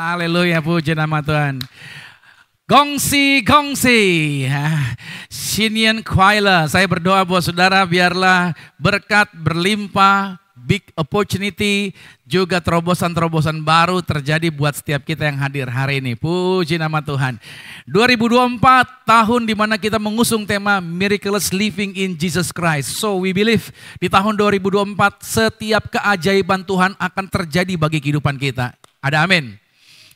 Haleluya, puji nama Tuhan. Gongsi. Sinian Kwaila, saya berdoa buat saudara biarlah berkat berlimpah, big opportunity, juga terobosan-terobosan baru terjadi buat setiap kita yang hadir hari ini. Puji nama Tuhan. 2024 tahun di mana kita mengusung tema Miraculous Living in Jesus Christ. So we believe di tahun 2024 setiap keajaiban Tuhan akan terjadi bagi kehidupan kita. Ada amin.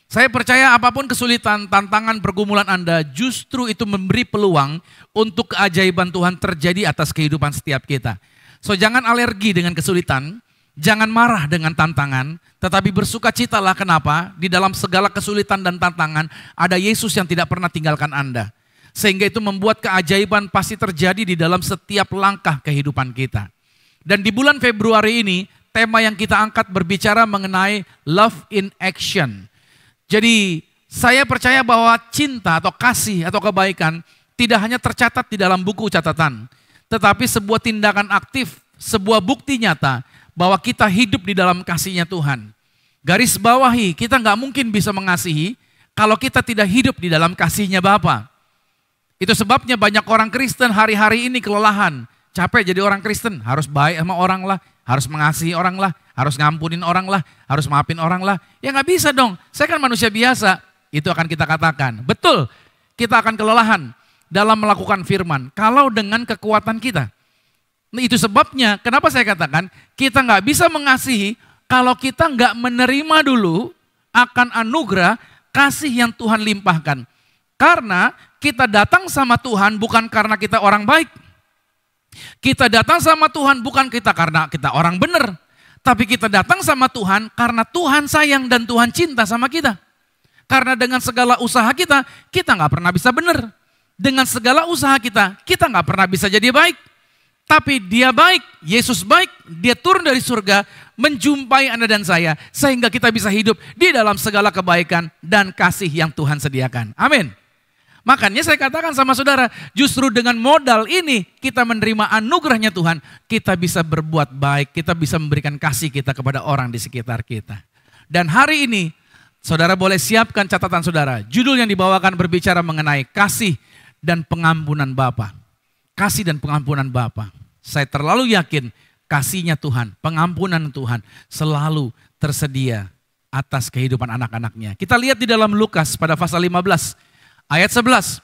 Saya percaya apapun kesulitan, tantangan, pergumulan Anda, justru itu memberi peluang untuk keajaiban Tuhan terjadi atas kehidupan setiap kita. So jangan alergi dengan kesulitan, jangan marah dengan tantangan, tetapi bersukacitalah. Kenapa? Di dalam segala kesulitan dan tantangan ada Yesus yang tidak pernah tinggalkan Anda. Sehingga itu membuat keajaiban pasti terjadi di dalam setiap langkah kehidupan kita. Dan di bulan Februari ini, tema yang kita angkat berbicara mengenai love in action. Jadi saya percaya bahwa cinta atau kasih atau kebaikan tidak hanya tercatat di dalam buku catatan, tetapi sebuah tindakan aktif, sebuah bukti nyata bahwa kita hidup di dalam kasih-Nya Tuhan. Garis bawahi, kita nggak mungkin bisa mengasihi kalau kita tidak hidup di dalam kasih-Nya Bapa. Itu sebabnya banyak orang Kristen hari-hari ini kelelahan, capek jadi orang Kristen, harus baik sama orang lah, harus mengasihi orang lah, harus ngampunin orang lah, harus maafin orang lah. Ya nggak bisa dong, saya kan manusia biasa. Itu akan kita katakan. Betul, kita akan kelelahan dalam melakukan firman. Kalau dengan kekuatan kita. Nah, itu sebabnya kenapa saya katakan kita nggak bisa mengasihi kalau kita nggak menerima dulu akan anugerah kasih yang Tuhan limpahkan. Karena kita datang sama Tuhan bukan karena kita orang baik. Kita datang sama Tuhan bukan karena kita orang benar. Tapi kita datang sama Tuhan karena Tuhan sayang dan Tuhan cinta sama kita. Karena dengan segala usaha kita nggak pernah bisa benar. Dengan segala usaha kita nggak pernah bisa jadi baik. Tapi Dia baik, Yesus baik, Dia turun dari surga menjumpai Anda dan saya. Sehingga kita bisa hidup di dalam segala kebaikan dan kasih yang Tuhan sediakan. Amin. Makanya saya katakan sama saudara, justru dengan modal ini kita menerima anugerahnya Tuhan, kita bisa berbuat baik, kita bisa memberikan kasih kita kepada orang di sekitar kita. Dan hari ini, saudara boleh siapkan catatan saudara, judul yang dibawakan berbicara mengenai kasih dan pengampunan Bapa. Kasih dan pengampunan Bapa. Saya terlalu yakin kasih-Nya Tuhan, pengampunan Tuhan selalu tersedia atas kehidupan anak-anaknya. Kita lihat di dalam Lukas pada pasal 15. Ayat 11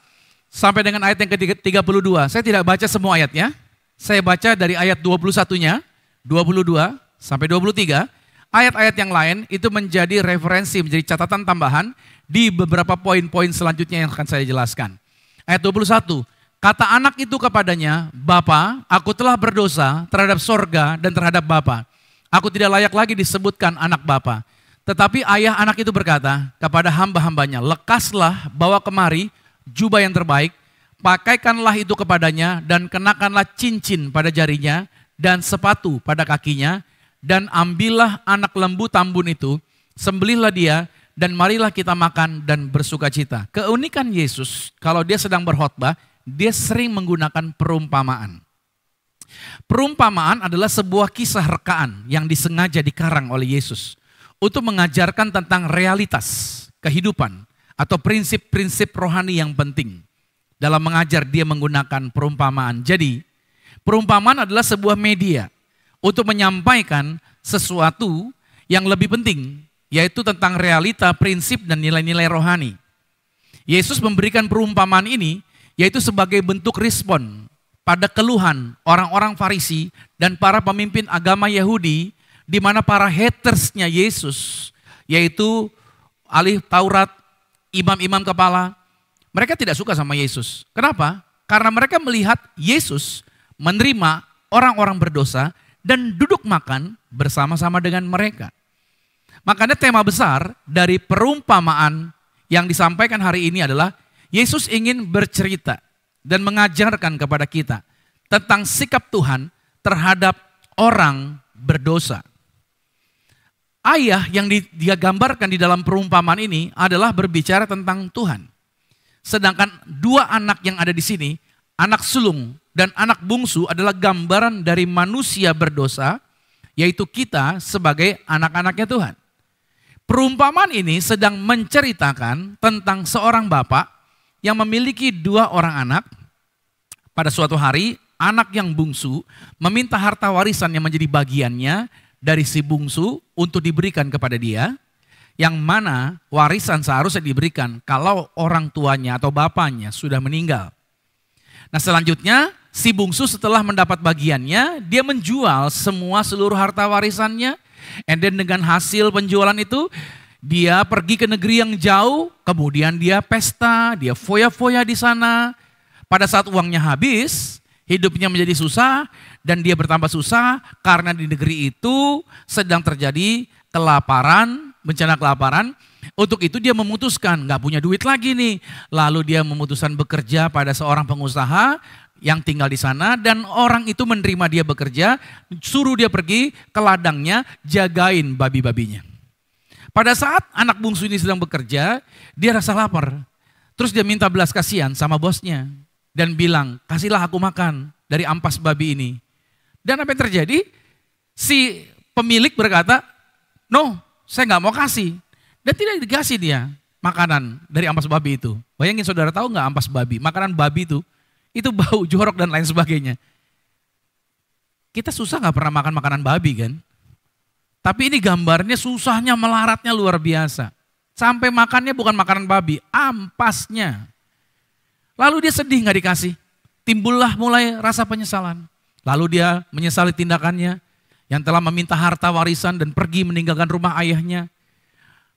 sampai dengan ayat yang ke-32. Saya tidak baca semua ayatnya. Saya baca dari ayat 21-nya, 22 sampai 23. Ayat-ayat yang lain itu menjadi referensi, menjadi catatan tambahan di beberapa poin-poin selanjutnya yang akan saya jelaskan. Ayat 21, kata anak itu kepadanya, Bapa, aku telah berdosa terhadap sorga dan terhadap Bapa. Aku tidak layak lagi disebutkan anak Bapa. Tetapi ayah anak itu berkata kepada hamba-hambanya, lekaslah bawa kemari jubah yang terbaik, pakaikanlah itu kepadanya dan kenakanlah cincin pada jarinya dan sepatu pada kakinya dan ambillah anak lembu tambun itu, sembelihlah dia dan marilah kita makan dan bersukacita. Keunikan Yesus kalau dia sedang berkhotbah, dia sering menggunakan perumpamaan. Perumpamaan adalah sebuah kisah rekaan yang disengaja dikarang oleh Yesus untuk mengajarkan tentang realitas kehidupan atau prinsip-prinsip rohani yang penting. Dalam mengajar dia menggunakan perumpamaan. Jadi perumpamaan adalah sebuah media untuk menyampaikan sesuatu yang lebih penting, yaitu tentang realita, prinsip dan nilai-nilai rohani. Yesus memberikan perumpamaan ini yaitu sebagai bentuk respon pada keluhan orang-orang Farisi dan para pemimpin agama Yahudi, di mana para hatersnya Yesus, yaitu ahli Taurat, imam-imam kepala, mereka tidak suka sama Yesus. Kenapa? Karena mereka melihat Yesus menerima orang-orang berdosa dan duduk makan bersama-sama dengan mereka. Makanya tema besar dari perumpamaan yang disampaikan hari ini adalah Yesus ingin bercerita dan mengajarkan kepada kita tentang sikap Tuhan terhadap orang berdosa. Ayah yang dia gambarkan di dalam perumpamaan ini adalah berbicara tentang Tuhan. Sedangkan dua anak yang ada di sini, anak sulung dan anak bungsu adalah gambaran dari manusia berdosa, yaitu kita sebagai anak-anaknya Tuhan. Perumpamaan ini sedang menceritakan tentang seorang bapak yang memiliki 2 orang anak. Pada suatu hari, anak yang bungsu meminta harta warisan yang menjadi bagiannya dari si bungsu untuk diberikan kepada dia, yang mana warisan seharusnya diberikan kalau orang tuanya atau bapaknya sudah meninggal. Nah selanjutnya, si bungsu setelah mendapat bagiannya, dia menjual seluruh harta warisannya. And then dengan hasil penjualan itu, dia pergi ke negeri yang jauh, kemudian dia pesta, dia foya-foya di sana. Pada saat uangnya habis, hidupnya menjadi susah, dan dia bertambah susah karena di negeri itu sedang terjadi kelaparan, bencana kelaparan. Untuk itu dia memutuskan, gak punya duit lagi nih. Lalu dia memutuskan bekerja pada seorang pengusaha yang tinggal di sana, dan orang itu menerima dia bekerja, suruh dia pergi ke ladangnya jagain babi-babinya. Pada saat anak bungsu ini sedang bekerja, dia rasa lapar. Terus dia minta belas kasihan sama bosnya dan bilang, kasihlah aku makan dari ampas babi ini. Dan apa yang terjadi? Si pemilik berkata, no, saya nggak mau kasih. Dan tidak dikasih dia makanan dari ampas babi itu. Bayangin saudara, tahu nggak ampas babi? Makanan babi itu bau jorok dan lain sebagainya. Kita susah gak pernah makan makanan babi kan? Tapi ini gambarnya susahnya, melaratnya luar biasa. Sampai makannya bukan makanan babi, ampasnya. Lalu dia sedih gak dikasih. Timbullah mulai rasa penyesalan. Lalu dia menyesali tindakannya yang telah meminta harta warisan dan pergi meninggalkan rumah ayahnya.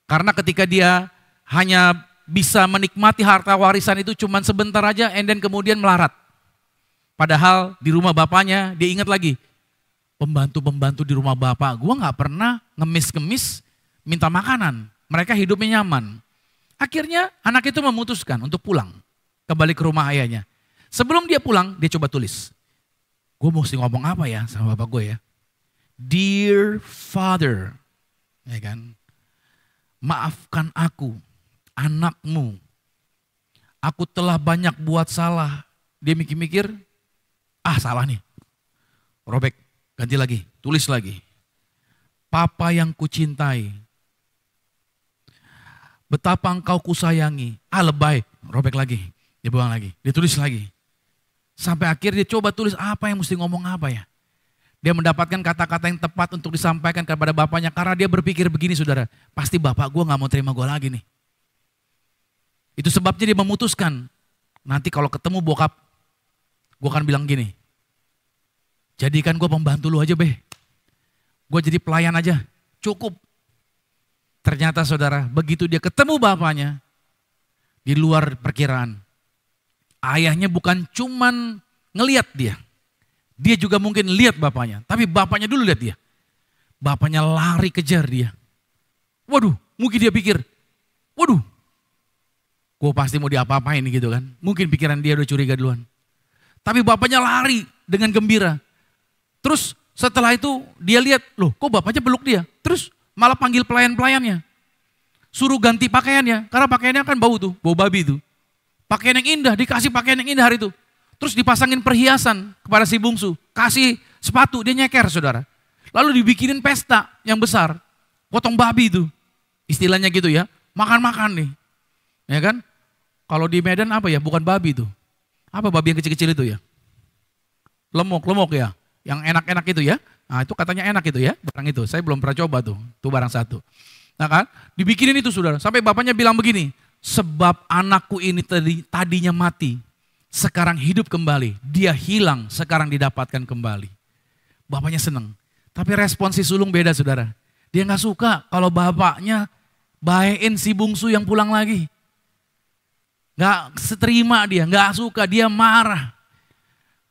Karena ketika dia hanya bisa menikmati harta warisan itu cuma sebentar aja, and then kemudian melarat. Padahal di rumah bapaknya dia ingat lagi, pembantu-pembantu di rumah bapak, gua gak pernah ngemis-ngemis minta makanan. Mereka hidupnya nyaman. Akhirnya anak itu memutuskan untuk pulang, kembali ke rumah ayahnya. Sebelum dia pulang, dia coba tulis. Gue mesti ngomong apa ya sama bapak gue ya? Dear Father, ya kan? Maafkan aku, anakmu, aku telah banyak buat salah. Dia mikir-mikir, salah nih. Robek, ganti lagi, tulis lagi. Papa yang kucintai, betapa engkau kusayangi. Lebay, robek lagi, dia buang lagi, dia tulis lagi. Sampai akhir dia coba tulis apa yang mesti ngomong apa ya. Dia mendapatkan kata-kata yang tepat untuk disampaikan kepada bapaknya. Karena dia berpikir begini saudara, pasti bapak gue gak mau terima gue lagi nih. Itu sebabnya dia memutuskan, nanti kalau ketemu bokap, gue akan bilang gini, jadikan gue pembantu lu aja be, gue jadi pelayan aja, cukup. Ternyata saudara, begitu dia ketemu bapaknya, di luar perkiraan, ayahnya bukan cuman ngeliat dia juga mungkin lihat bapaknya, tapi bapaknya dulu lihat dia. Bapaknya lari kejar dia. Waduh, mungkin dia pikir, waduh, gue pasti mau diapa-apain gitu kan. Mungkin pikiran dia udah curiga duluan. Tapi bapaknya lari dengan gembira. Terus setelah itu dia lihat, loh kok bapaknya peluk dia. Terus malah panggil pelayan-pelayannya. Suruh ganti pakaiannya, karena pakaiannya kan bau tuh, bau babi tuh. Pakaian yang indah, dikasih pakaian yang indah hari itu. Terus dipasangin perhiasan kepada si bungsu. Kasih sepatu, dia nyeker saudara. Lalu dibikinin pesta yang besar. Potong babi itu. Istilahnya gitu ya, makan-makan nih. Ya kan? Kalau di Medan apa ya? Bukan babi itu. Apa babi yang kecil-kecil itu ya? Lemuk ya. Yang enak-enak itu ya. Nah itu katanya enak itu ya, barang itu. Saya belum pernah coba tuh. Itu barang satu. Nah kan? Dibikinin itu saudara. Sampai bapaknya bilang begini. Sebab anakku ini tadinya mati. Sekarang hidup kembali. Dia hilang, sekarang didapatkan kembali. Bapaknya seneng. Tapi respon si sulung beda saudara. Dia gak suka kalau bapaknya bayain si bungsu yang pulang lagi. Gak seterima dia, gak suka, dia marah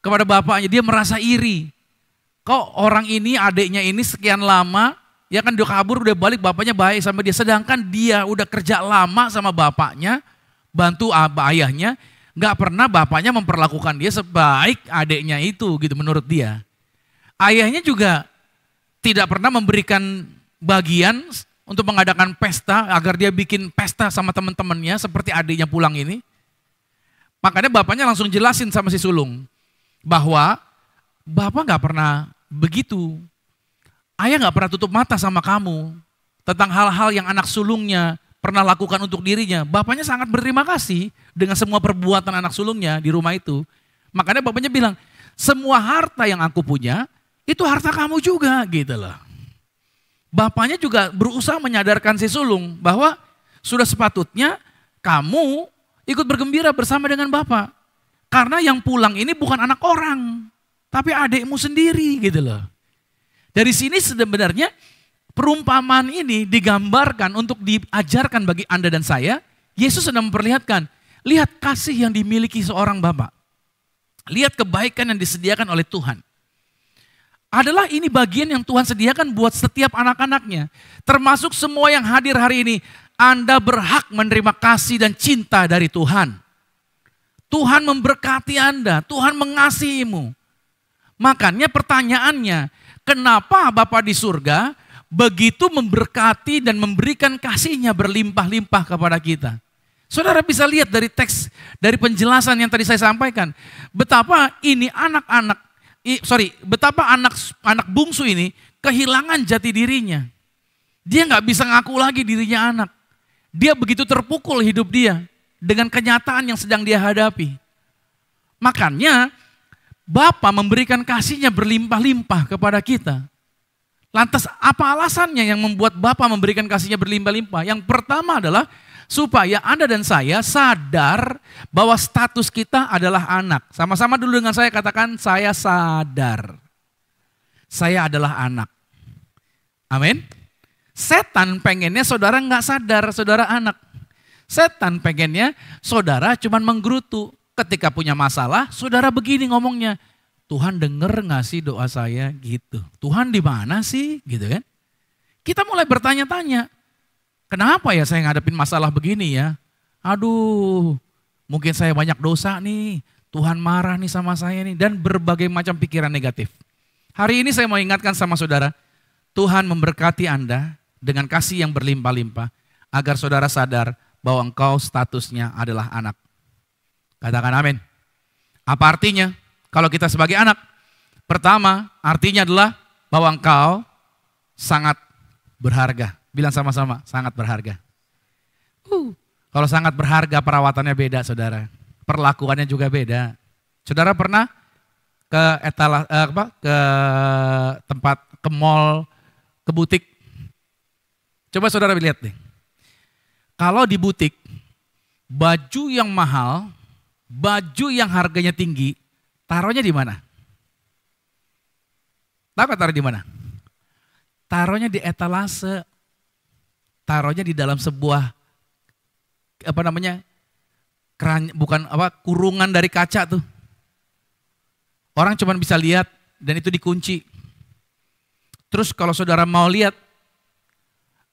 kepada bapaknya, dia merasa iri. Kok orang ini, adiknya ini sekian lama, ya kan dia kabur, udah balik bapaknya baik sama dia. Sedangkan dia udah kerja lama sama bapaknya, bantu ayahnya, gak pernah bapaknya memperlakukan dia sebaik adiknya itu gitu menurut dia. Ayahnya juga tidak pernah memberikan bagian untuk mengadakan pesta, agar dia bikin pesta sama teman-temannya seperti adiknya pulang ini. Makanya bapaknya langsung jelasin sama si sulung, bahwa bapak gak pernah begitu. Ayah gak pernah tutup mata sama kamu. tentang hal-hal yang anak sulungnya pernah lakukan untuk dirinya, bapaknya sangat berterima kasih dengan semua perbuatan anak sulungnya di rumah itu. Makanya bapaknya bilang, semua harta yang aku punya, itu harta kamu juga gitu loh. Bapaknya juga berusaha menyadarkan si sulung bahwa sudah sepatutnya kamu ikut bergembira bersama dengan bapak. Karena yang pulang ini bukan anak orang, tapi adikmu sendiri gitu loh. Dari sini sebenarnya perumpamaan ini digambarkan untuk diajarkan bagi Anda dan saya. Yesus sedang memperlihatkan, lihat kasih yang dimiliki seorang bapak. Lihat kebaikan yang disediakan oleh Tuhan. Adalah ini bagian yang Tuhan sediakan buat setiap anak-anaknya. Termasuk semua yang hadir hari ini. Anda berhak menerima kasih dan cinta dari Tuhan. Tuhan memberkati Anda, Tuhan mengasihimu. Makanya pertanyaannya, kenapa Bapa di surga begitu memberkati dan memberikan kasih-Nya berlimpah-limpah kepada kita? Saudara bisa lihat dari teks, dari penjelasan yang tadi saya sampaikan. Betapa ini betapa anak bungsu ini kehilangan jati dirinya. Dia nggak bisa ngaku lagi dirinya anak. Dia begitu terpukul hidup dia dengan kenyataan yang sedang dia hadapi. Makanya Bapa memberikan kasih-Nya berlimpah-limpah kepada kita. Lantas apa alasannya yang membuat Bapa memberikan kasih-Nya berlimpah-limpah? Yang pertama adalah supaya Anda dan saya sadar bahwa status kita adalah anak. Sama-sama dulu dengan saya katakan, saya sadar. Saya adalah anak. Amin. Setan pengennya saudara nggak sadar, saudara anak. Setan pengennya saudara cuman menggerutu. Ketika punya masalah, saudara begini ngomongnya, Tuhan denger gak sih doa saya gitu. Tuhan di mana sih gitu kan. Kita mulai bertanya-tanya, kenapa ya saya ngadepin masalah begini ya. Aduh, mungkin saya banyak dosa nih, Tuhan marah nih sama saya nih. Dan berbagai macam pikiran negatif. Hari ini saya mau ingatkan sama saudara, Tuhan memberkati Anda dengan kasih yang berlimpah-limpah. Agar saudara sadar bahwa engkau statusnya adalah anak. Katakan amin. Apa artinya kalau kita sebagai anak? Pertama, artinya adalah bahwa engkau sangat berharga. Bilang sama-sama, sangat berharga. Kalau sangat berharga perawatannya beda saudara. Perlakuannya juga beda. Saudara pernah ke tempat, ke mall, ke butik? Coba saudara lihat nih. Kalau di butik, baju yang mahal, baju yang harganya tinggi, taruhnya di mana? Tahu taruh di mana? Taruhnya di etalase. Taruhnya di dalam sebuah kurungan dari kaca tuh. Orang cuma bisa lihat dan itu dikunci. Terus kalau saudara mau lihat,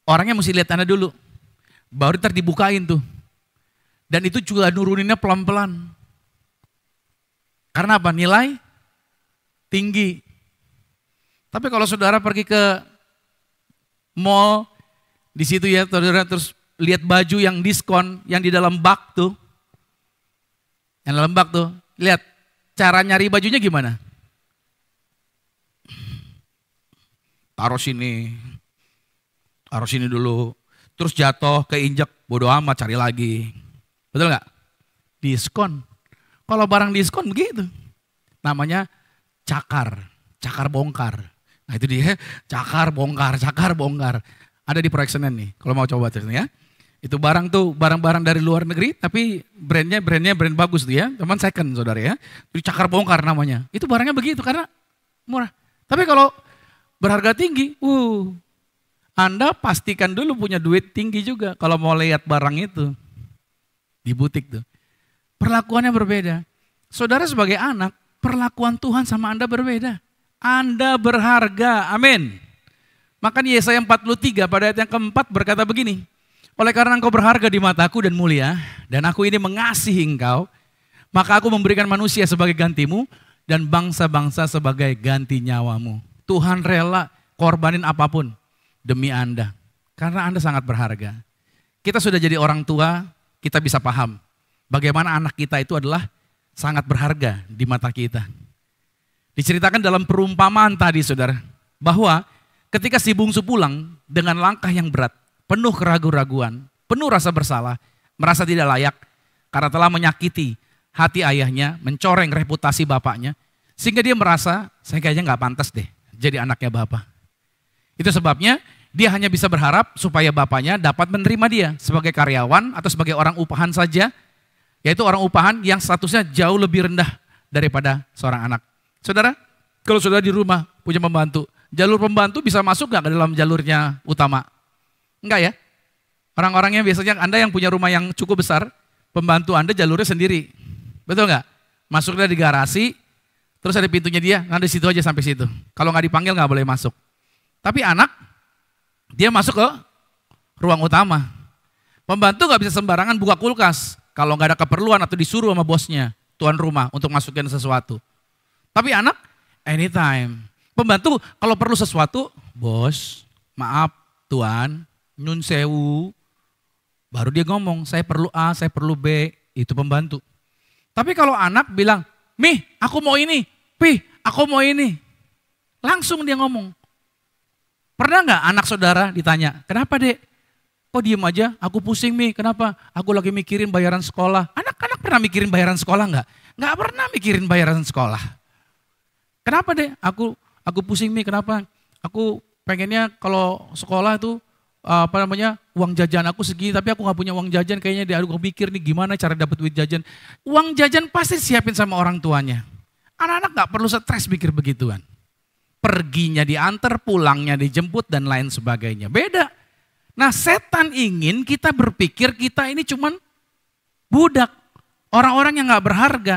orangnya mesti lihat Anda dulu. Baru ntar dibukain tuh. Dan itu juga nuruninnya pelan-pelan. Karena apa? Nilai tinggi. Tapi kalau saudara pergi ke mall, di situ ya saudara terus lihat baju yang diskon, yang di dalam bak tuh. Yang dalam bak tuh, lihat cara nyari bajunya gimana? Taruh sini dulu. Terus jatuh, keinjak, bodo amat cari lagi. Betul nggak? Diskon. Kalau barang diskon begitu. Namanya cakar bongkar. Nah itu dia, cakar bongkar. Ada di Proyek Senen nih, kalau mau coba terus ya. Itu barang-barang dari luar negeri, tapi brandnya brand bagus tuh ya. Teman second saudara ya. Itu cakar bongkar namanya. Itu barangnya begitu karena murah. Tapi kalau berharga tinggi, Anda pastikan dulu punya duit tinggi juga kalau mau lihat barang itu. Di butik tuh. Perlakuannya berbeda. Saudara sebagai anak, perlakuan Tuhan sama Anda berbeda. Anda berharga, amin. Makanya Yesaya 43 pada ayat yang keempat berkata begini. Oleh karena engkau berharga di mataku dan mulia, dan aku ini mengasihi engkau, maka aku memberikan manusia sebagai gantimu, dan bangsa-bangsa sebagai ganti nyawamu. Tuhan rela korbanin apapun demi Anda. Karena Anda sangat berharga. Kita sudah jadi orang tua, kita bisa paham bagaimana anak kita itu adalah sangat berharga di mata kita. Diceritakan dalam perumpamaan tadi saudara, bahwa ketika si bungsu pulang dengan langkah yang berat, penuh keraguan-raguan, penuh rasa bersalah, merasa tidak layak karena telah menyakiti hati ayahnya, mencoreng reputasi bapaknya, sehingga dia merasa saya kayaknya nggak pantas deh jadi anaknya bapak. Itu sebabnya dia hanya bisa berharap supaya bapaknya dapat menerima dia sebagai karyawan atau sebagai orang upahan saja, yaitu orang upahan yang statusnya jauh lebih rendah daripada seorang anak. Saudara, kalau saudara di rumah punya pembantu, jalur pembantu bisa masuk nggak ke dalam jalurnya utama? Enggak ya? Orang-orangnya biasanya Anda yang punya rumah yang cukup besar, pembantu Anda jalurnya sendiri. Betul nggak? Masuknya di garasi, terus ada pintunya dia, di situ aja sampai situ. Kalau nggak dipanggil nggak boleh masuk. Tapi anak, dia masuk ke ruang utama. Pembantu nggak bisa sembarangan buka kulkas kalau nggak ada keperluan atau disuruh sama bosnya, tuan rumah untuk masukin sesuatu. Tapi anak, anytime. Pembantu kalau perlu sesuatu, bos, maaf tuan, nyun sewu. Baru dia ngomong, saya perlu A, saya perlu B, itu pembantu. Tapi kalau anak bilang, Mih, aku mau ini, Pih, aku mau ini. Langsung dia ngomong. Pernah nggak anak saudara ditanya, kenapa dek? Kok diem aja, aku pusing Mi, kenapa? Aku lagi mikirin bayaran sekolah. Anak-anak pernah mikirin bayaran sekolah nggak? Nggak pernah mikirin bayaran sekolah. Kenapa dek? Aku pusing Mi, kenapa? Aku pengennya kalau sekolah tuh uang jajan aku segini, tapi aku nggak punya uang jajan, kayaknya dia aku pikir nih gimana cara dapat duit jajan. Uang jajan pasti siapin sama orang tuanya. Anak-anak nggak perlu stres pikir begituan. Perginya diantar, pulangnya dijemput dan lain sebagainya. Beda. Nah setan ingin kita berpikir kita ini cuman budak. Orang-orang yang gak berharga.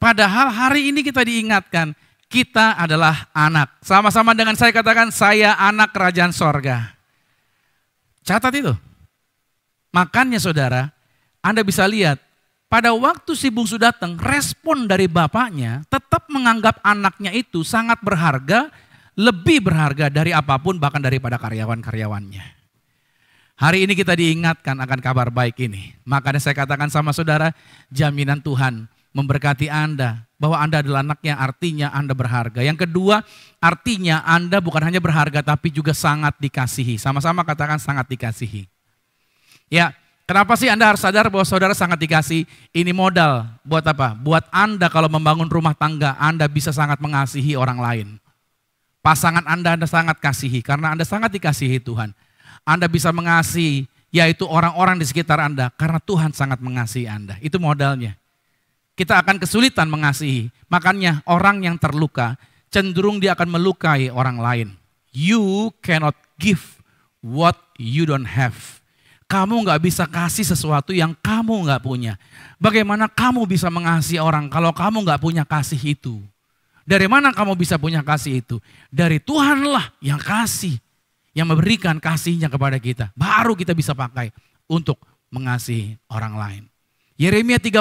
Padahal hari ini kita diingatkan, kita adalah anak. Sama-sama dengan saya katakan, saya anak kerajaan sorga. Catat itu. Makanya saudara, Anda bisa lihat, pada waktu si bungsu datang, respon dari bapaknya tetap menganggap anaknya itu sangat berharga, lebih berharga dari apapun, bahkan daripada karyawan-karyawannya. Hari ini kita diingatkan akan kabar baik ini. Makanya saya katakan sama saudara, jaminan Tuhan memberkati Anda, bahwa Anda adalah anaknya, artinya Anda berharga. Yang kedua, artinya Anda bukan hanya berharga, tapi juga sangat dikasihi. Sama-sama katakan sangat dikasihi. Ya, kenapa sih Anda harus sadar bahwa saudara sangat dikasihi? Ini modal, buat apa? Buat Anda kalau membangun rumah tangga, Anda bisa sangat mengasihi orang lain. Pasangan Anda sangat kasihi, karena Anda sangat dikasihi Tuhan. Anda bisa mengasihi, yaitu orang-orang di sekitar Anda, karena Tuhan sangat mengasihi Anda. Itu modalnya. Kita akan kesulitan mengasihi. Makanya orang yang terluka, cenderung dia akan melukai orang lain. You cannot give what you don't have. Kamu gak bisa kasih sesuatu yang kamu gak punya. Bagaimana kamu bisa mengasihi orang kalau kamu gak punya kasih itu? Dari mana kamu bisa punya kasih itu? Dari Tuhanlah yang kasih, yang memberikan kasihnya kepada kita. Baru kita bisa pakai untuk mengasihi orang lain. Yeremia 31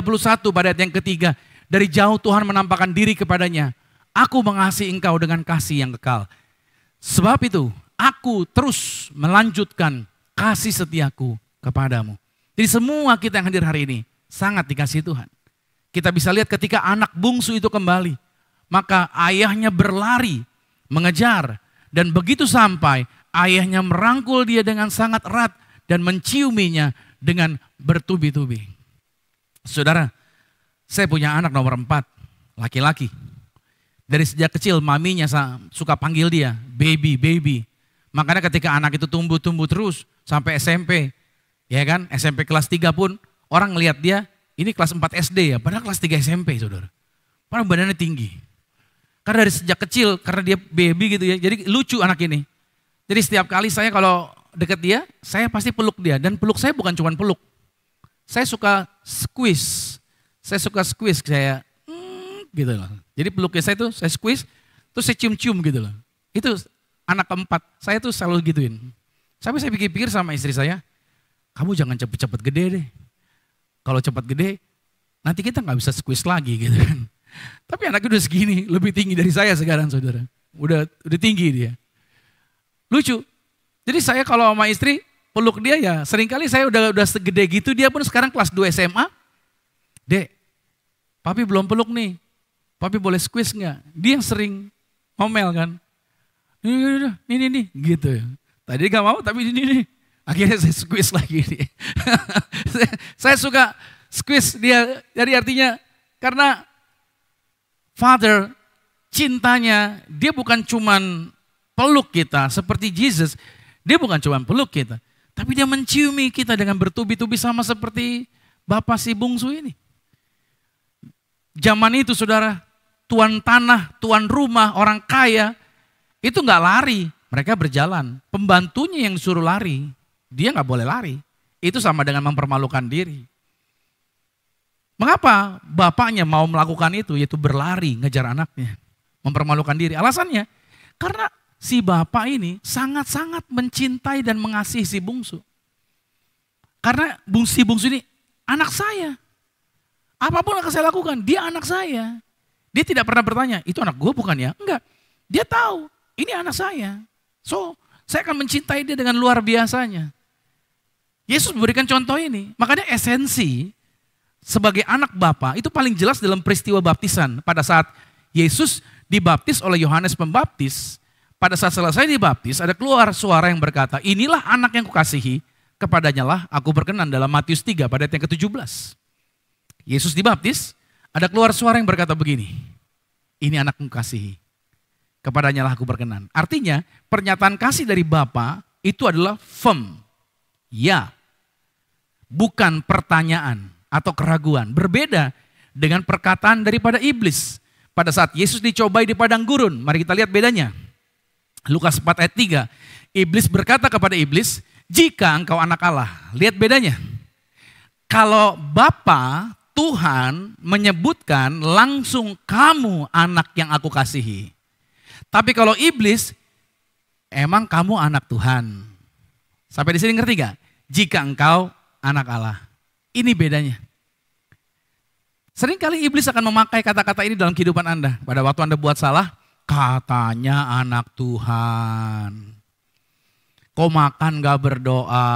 pada ayat yang ketiga, dari jauh Tuhan menampakkan diri kepadanya. Aku mengasihi engkau dengan kasih yang kekal. Sebab itu aku terus melanjutkan kasih setiaku kepadamu. Jadi semua kita yang hadir hari ini sangat dikasihi Tuhan. Kita bisa lihat ketika anak bungsu itu kembali. Maka ayahnya berlari, mengejar, dan begitu sampai ayahnya merangkul dia dengan sangat erat dan menciuminya dengan bertubi-tubi. Saudara, saya punya anak nomor 4, laki-laki. Dari sejak kecil maminya suka panggil dia, baby, baby. Makanya ketika anak itu tumbuh terus sampai SMP, ya kan, SMP kelas 3 pun orang ngelihat dia, ini kelas 4 SD ya, padahal kelas 3 SMP saudara. Padahal badannya tinggi. Karena dari sejak kecil, karena dia baby gitu ya, jadi lucu anak ini. Jadi setiap kali saya kalau deket dia, saya pasti peluk dia. Dan peluk saya bukan cuma peluk. Saya suka squeeze. Saya gitu loh. Jadi peluknya saya tuh, saya squeeze, terus saya cium-cium gitu loh. Itu anak keempat, saya tuh selalu gituin. Sampai saya pikir-pikir sama istri saya, kamu jangan cepet-cepet gede deh. Kalau cepat gede, nanti kita gak bisa squeeze lagi gitu kan. Tapi anaknya udah segini, lebih tinggi dari saya sekarang saudara. Udah tinggi dia. Lucu. Jadi saya kalau sama istri peluk dia ya seringkali saya udah segede gitu, dia pun sekarang kelas 2 SMA. Dek, papi belum peluk nih. Papi boleh squeeze gak? Dia yang sering ngomel kan. Ini, gitu. Tadi gak mau, tapi ini. Akhirnya saya squeeze lagi nih. Saya suka squeeze dia, jadi artinya karena Father cintanya, dia bukan cuman peluk kita seperti Jesus, dia bukan cuman peluk kita, tapi dia menciumi kita dengan bertubi-tubi sama seperti Bapak si bungsu ini. Zaman itu saudara, tuan tanah, tuan rumah, orang kaya, itu gak lari, mereka berjalan. Pembantunya yang disuruh lari, dia gak boleh lari. Itu sama dengan mempermalukan diri. Mengapa bapaknya mau melakukan itu, yaitu berlari, ngejar anaknya. Mempermalukan diri. Alasannya, karena si bapak ini sangat-sangat mencintai dan mengasihi si bungsu. Karena si bungsu ini anak saya. Apapun yang saya lakukan, dia anak saya. Dia tidak pernah bertanya, itu anak gue bukan ya? Enggak. Dia tahu, ini anak saya. So, saya akan mencintai dia dengan luar biasanya. Yesus memberikan contoh ini. Makanya esensi sebagai anak Bapa itu paling jelas dalam peristiwa baptisan. Pada saat Yesus dibaptis oleh Yohanes Pembaptis, pada saat selesai dibaptis, ada keluar suara yang berkata, inilah anak yang kukasihi, kepadanya lah aku berkenan, dalam Matius 3 pada ayat yang ke-17. Yesus dibaptis, ada keluar suara yang berkata begini, ini anakku kasihi, kepadanya lah aku berkenan. Artinya pernyataan kasih dari Bapa itu adalah firm, ya, bukan pertanyaan atau keraguan. Berbeda dengan perkataan daripada iblis. Pada saat Yesus dicobai di padang gurun, mari kita lihat bedanya. Lukas 4 ayat 3, iblis berkata kepada iblis, jika engkau anak Allah, lihat bedanya. Kalau Bapa Tuhan menyebutkan langsung kamu anak yang aku kasihi. Tapi kalau iblis, emang kamu anak Tuhan. Sampai di sini ngerti gak? Jika engkau anak Allah. Ini bedanya. Seringkali iblis akan memakai kata-kata ini dalam kehidupan Anda. Pada waktu Anda buat salah, katanya anak Tuhan. Kau makan gak berdoa.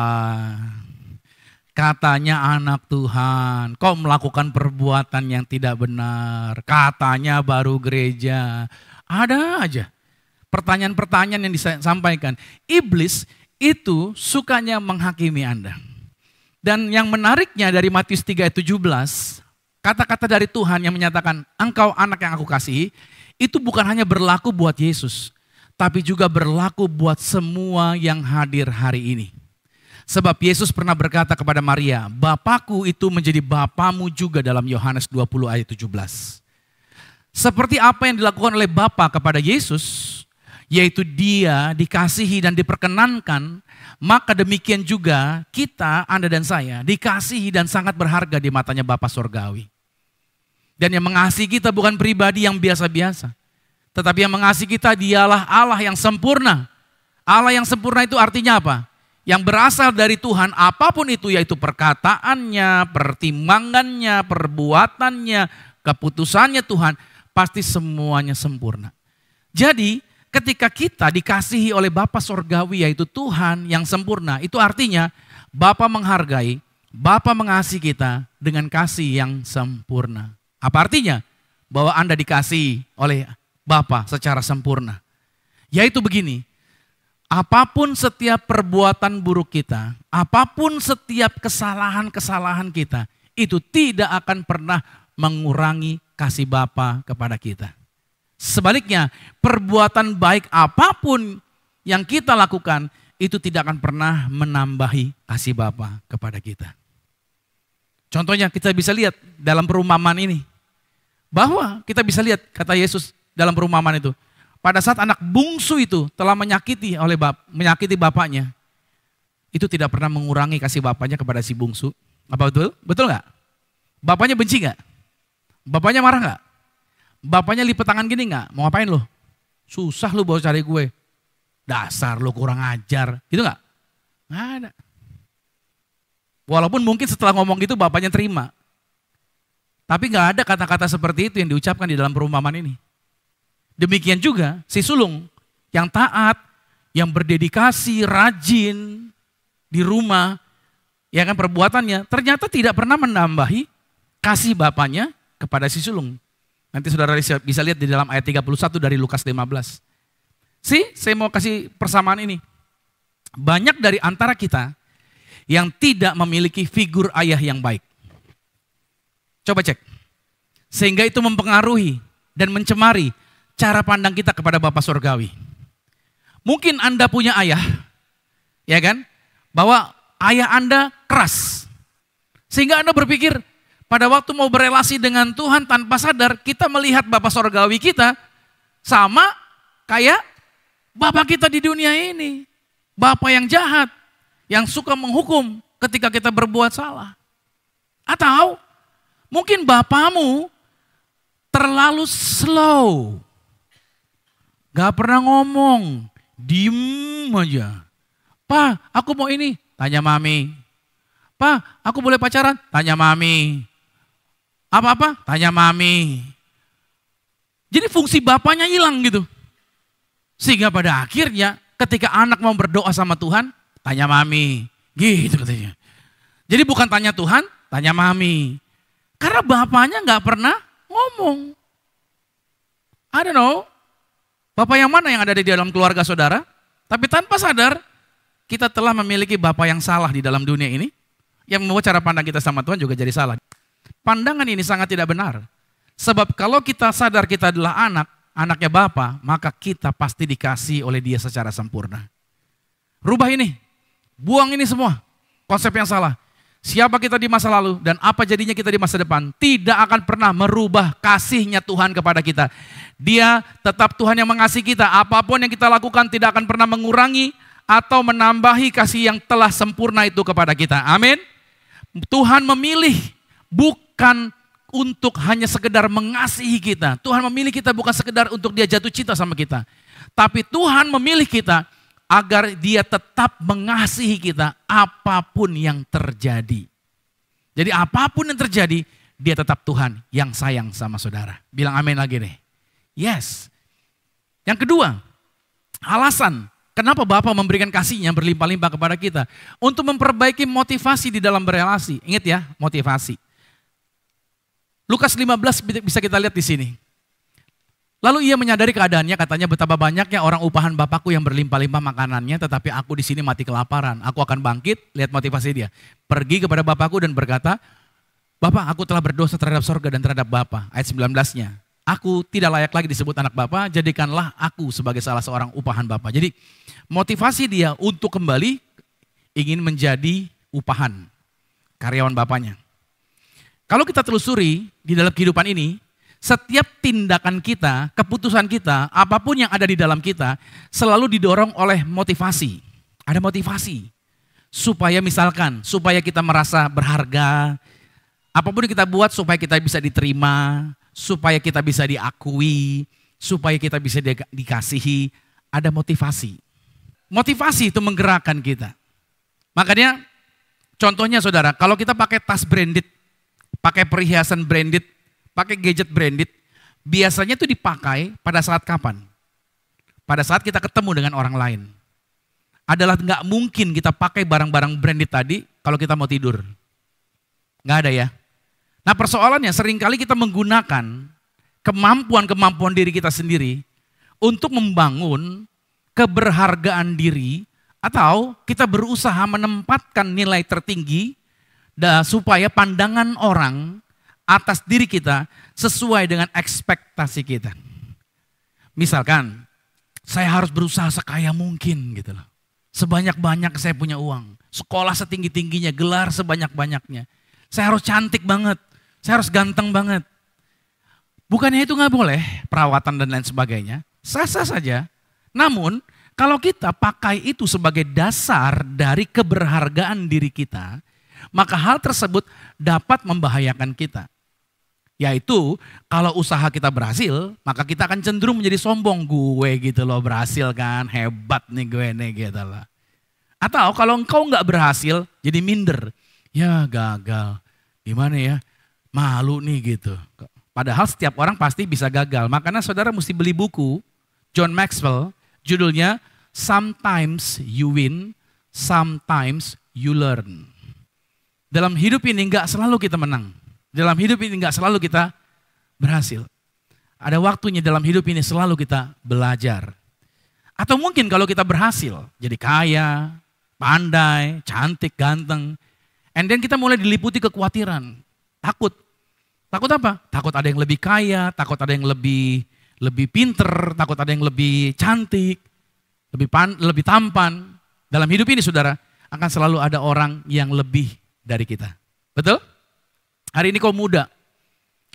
Katanya anak Tuhan, kau melakukan perbuatan yang tidak benar. Katanya baru gereja. Ada aja pertanyaan-pertanyaan yang disampaikan. Iblis itu sukanya menghakimi Anda. Dan yang menariknya dari Matius 3 ayat 17, kata-kata dari Tuhan yang menyatakan engkau anak yang aku kasihi, itu bukan hanya berlaku buat Yesus, tapi juga berlaku buat semua yang hadir hari ini. Sebab Yesus pernah berkata kepada Maria, Bapakku itu menjadi Bapamu juga, dalam Yohanes 20 ayat 17. Seperti apa yang dilakukan oleh Bapa kepada Yesus, yaitu dia dikasihi dan diperkenankan, maka demikian juga kita, Anda dan saya, dikasihi dan sangat berharga di matanya Bapa Surgawi. Dan yang mengasihi kita bukan pribadi yang biasa-biasa, tetapi yang mengasihi kita dialah Allah yang sempurna. Allah yang sempurna itu artinya apa? Yang berasal dari Tuhan, apapun itu, yaitu perkataannya, pertimbangannya, perbuatannya, keputusannya Tuhan, pasti semuanya sempurna. Jadi ketika kita dikasihi oleh Bapa Surgawi, yaitu Tuhan yang sempurna, itu artinya Bapa menghargai, Bapa mengasihi kita dengan kasih yang sempurna. Apa artinya? Bahwa Anda dikasihi oleh Bapa secara sempurna. Yaitu begini, apapun setiap perbuatan buruk kita, apapun setiap kesalahan-kesalahan kita, itu tidak akan pernah mengurangi kasih Bapa kepada kita. Sebaliknya, perbuatan baik apapun yang kita lakukan, itu tidak akan pernah menambahi kasih Bapa kepada kita. Contohnya kita bisa lihat dalam perumpamaan ini. Bahwa kita bisa lihat, kata Yesus dalam perumpamaan itu, pada saat anak bungsu itu telah menyakiti bapaknya, itu tidak pernah mengurangi kasih bapaknya kepada si bungsu. Apa betul? Betul gak? Bapaknya benci gak? Bapaknya marah gak? Bapaknya lipat tangan gini gak? Mau ngapain lo? Susah lo bawa cari gue. Dasar lo kurang ajar. Gitu gak? Gak ada. Walaupun mungkin setelah ngomong gitu bapaknya terima. Tapi gak ada kata-kata seperti itu yang diucapkan di dalam perumpamaan ini. Demikian juga si sulung yang taat, yang berdedikasi, rajin di rumah, ya kan perbuatannya ternyata tidak pernah menambahi kasih bapaknya kepada si sulung. Nanti saudara bisa lihat di dalam ayat 31 dari Lukas 15. Saya mau kasih persamaan ini. Banyak dari antara kita yang tidak memiliki figur ayah yang baik. Coba cek. Sehingga itu mempengaruhi dan mencemari cara pandang kita kepada Bapa Surgawi. Mungkin Anda punya ayah, ya kan? Bahwa ayah Anda keras. Sehingga Anda berpikir pada waktu mau berelasi dengan Tuhan tanpa sadar, kita melihat Bapa Surgawi kita sama kayak Bapa kita di dunia ini. Bapa yang jahat, yang suka menghukum ketika kita berbuat salah. Atau mungkin bapamu terlalu slow. Gak pernah ngomong, diem aja. "Pak, aku mau ini." Tanya mami. "Pak, aku boleh pacaran?" Tanya mami. "Apa-apa?" Tanya mami. Jadi fungsi bapaknya hilang gitu. Sehingga pada akhirnya ketika anak mau berdoa sama Tuhan, tanya mami. Gitu katanya. Jadi bukan tanya Tuhan, tanya mami. Karena bapaknya gak pernah ngomong. I don't know. Bapak yang mana yang ada di dalam keluarga saudara? Tapi tanpa sadar, kita telah memiliki bapak yang salah di dalam dunia ini. Yang membuat cara pandang kita sama Tuhan juga jadi salah. Pandangan ini sangat tidak benar. Sebab kalau kita sadar kita adalah anaknya Bapa, maka kita pasti dikasih oleh Dia secara sempurna. Rubah ini, buang ini semua, konsep yang salah. Siapa kita di masa lalu dan apa jadinya kita di masa depan tidak akan pernah merubah kasihnya Tuhan kepada kita. Dia tetap Tuhan yang mengasihi kita. Apapun yang kita lakukan tidak akan pernah mengurangi atau menambahi kasih yang telah sempurna itu kepada kita. Amin. Tuhan memilih bukan untuk hanya sekedar mengasihi kita. Tuhan memilih kita bukan sekedar untuk Dia jatuh cinta sama kita. Tapi Tuhan memilih kita agar Dia tetap mengasihi kita apapun yang terjadi. Jadi apapun yang terjadi, Dia tetap Tuhan yang sayang sama saudara. Bilang amin lagi nih. Yes. Yang kedua, alasan kenapa Bapa memberikan kasih-Nya berlimpah-limpah kepada kita. Untuk memperbaiki motivasi di dalam berelasi. Ingat ya, motivasi. Lukas 15 bisa kita lihat di sini. Lalu ia menyadari keadaannya, katanya betapa banyaknya orang upahan Bapakku yang berlimpah-limpah makanannya, tetapi aku di sini mati kelaparan. Aku akan bangkit, lihat motivasi dia. Pergi kepada Bapakku dan berkata, "Bapak, aku telah berdosa terhadap sorga dan terhadap Bapa." Ayat 19-nya. "Aku tidak layak lagi disebut anak Bapa, jadikanlah aku sebagai salah seorang upahan Bapa." Jadi motivasi dia untuk kembali ingin menjadi upahan karyawan Bapaknya. Kalau kita telusuri di dalam kehidupan ini, setiap tindakan kita, keputusan kita, apapun yang ada di dalam kita, selalu didorong oleh motivasi. Ada motivasi. Supaya misalkan, supaya kita merasa berharga, apapun yang kita buat supaya kita bisa diterima, supaya kita bisa diakui, supaya kita bisa dikasihi, ada motivasi. Motivasi itu menggerakkan kita. Makanya, contohnya saudara, kalau kita pakai tas branded, pakai perhiasan branded, pakai gadget branded, biasanya itu dipakai pada saat kapan? Pada saat kita ketemu dengan orang lain. Adalah nggak mungkin kita pakai barang-barang branded tadi kalau kita mau tidur. Nggak ada ya. Nah persoalannya seringkali kita menggunakan kemampuan-kemampuan diri kita sendiri untuk membangun keberhargaan diri atau kita berusaha menempatkan nilai tertinggi supaya pandangan orang atas diri kita sesuai dengan ekspektasi kita. Misalkan, saya harus berusaha sekaya mungkin gitu loh. Sebanyak-banyak saya punya uang. Sekolah setinggi-tingginya, gelar sebanyak-banyaknya. Saya harus cantik banget, saya harus ganteng banget. Bukannya itu nggak boleh, perawatan dan lain sebagainya. Sah-sah saja. Namun, kalau kita pakai itu sebagai dasar dari keberhargaan diri kita, maka hal tersebut dapat membahayakan kita. Yaitu kalau usaha kita berhasil, maka kita akan cenderung menjadi sombong. Gue gitu loh berhasil kan, hebat nih gue nih gitu loh. Atau kalau engkau nggak berhasil, jadi minder. Ya gagal, gimana ya, malu nih gitu. Padahal setiap orang pasti bisa gagal. Makanya saudara mesti beli buku John Maxwell, judulnya Sometimes You Win, Sometimes You Learn. Dalam hidup ini enggak selalu kita menang. Dalam hidup ini enggak selalu kita berhasil. Ada waktunya dalam hidup ini selalu kita belajar. Atau mungkin kalau kita berhasil, jadi kaya, pandai, cantik, ganteng. And then kita mulai diliputi kekhawatiran, takut. Takut apa? Takut ada yang lebih kaya, takut ada yang lebih pinter, takut ada yang lebih cantik, lebih tampan. Dalam hidup ini saudara, akan selalu ada orang yang lebih dari kita. Betul? Hari ini kau muda,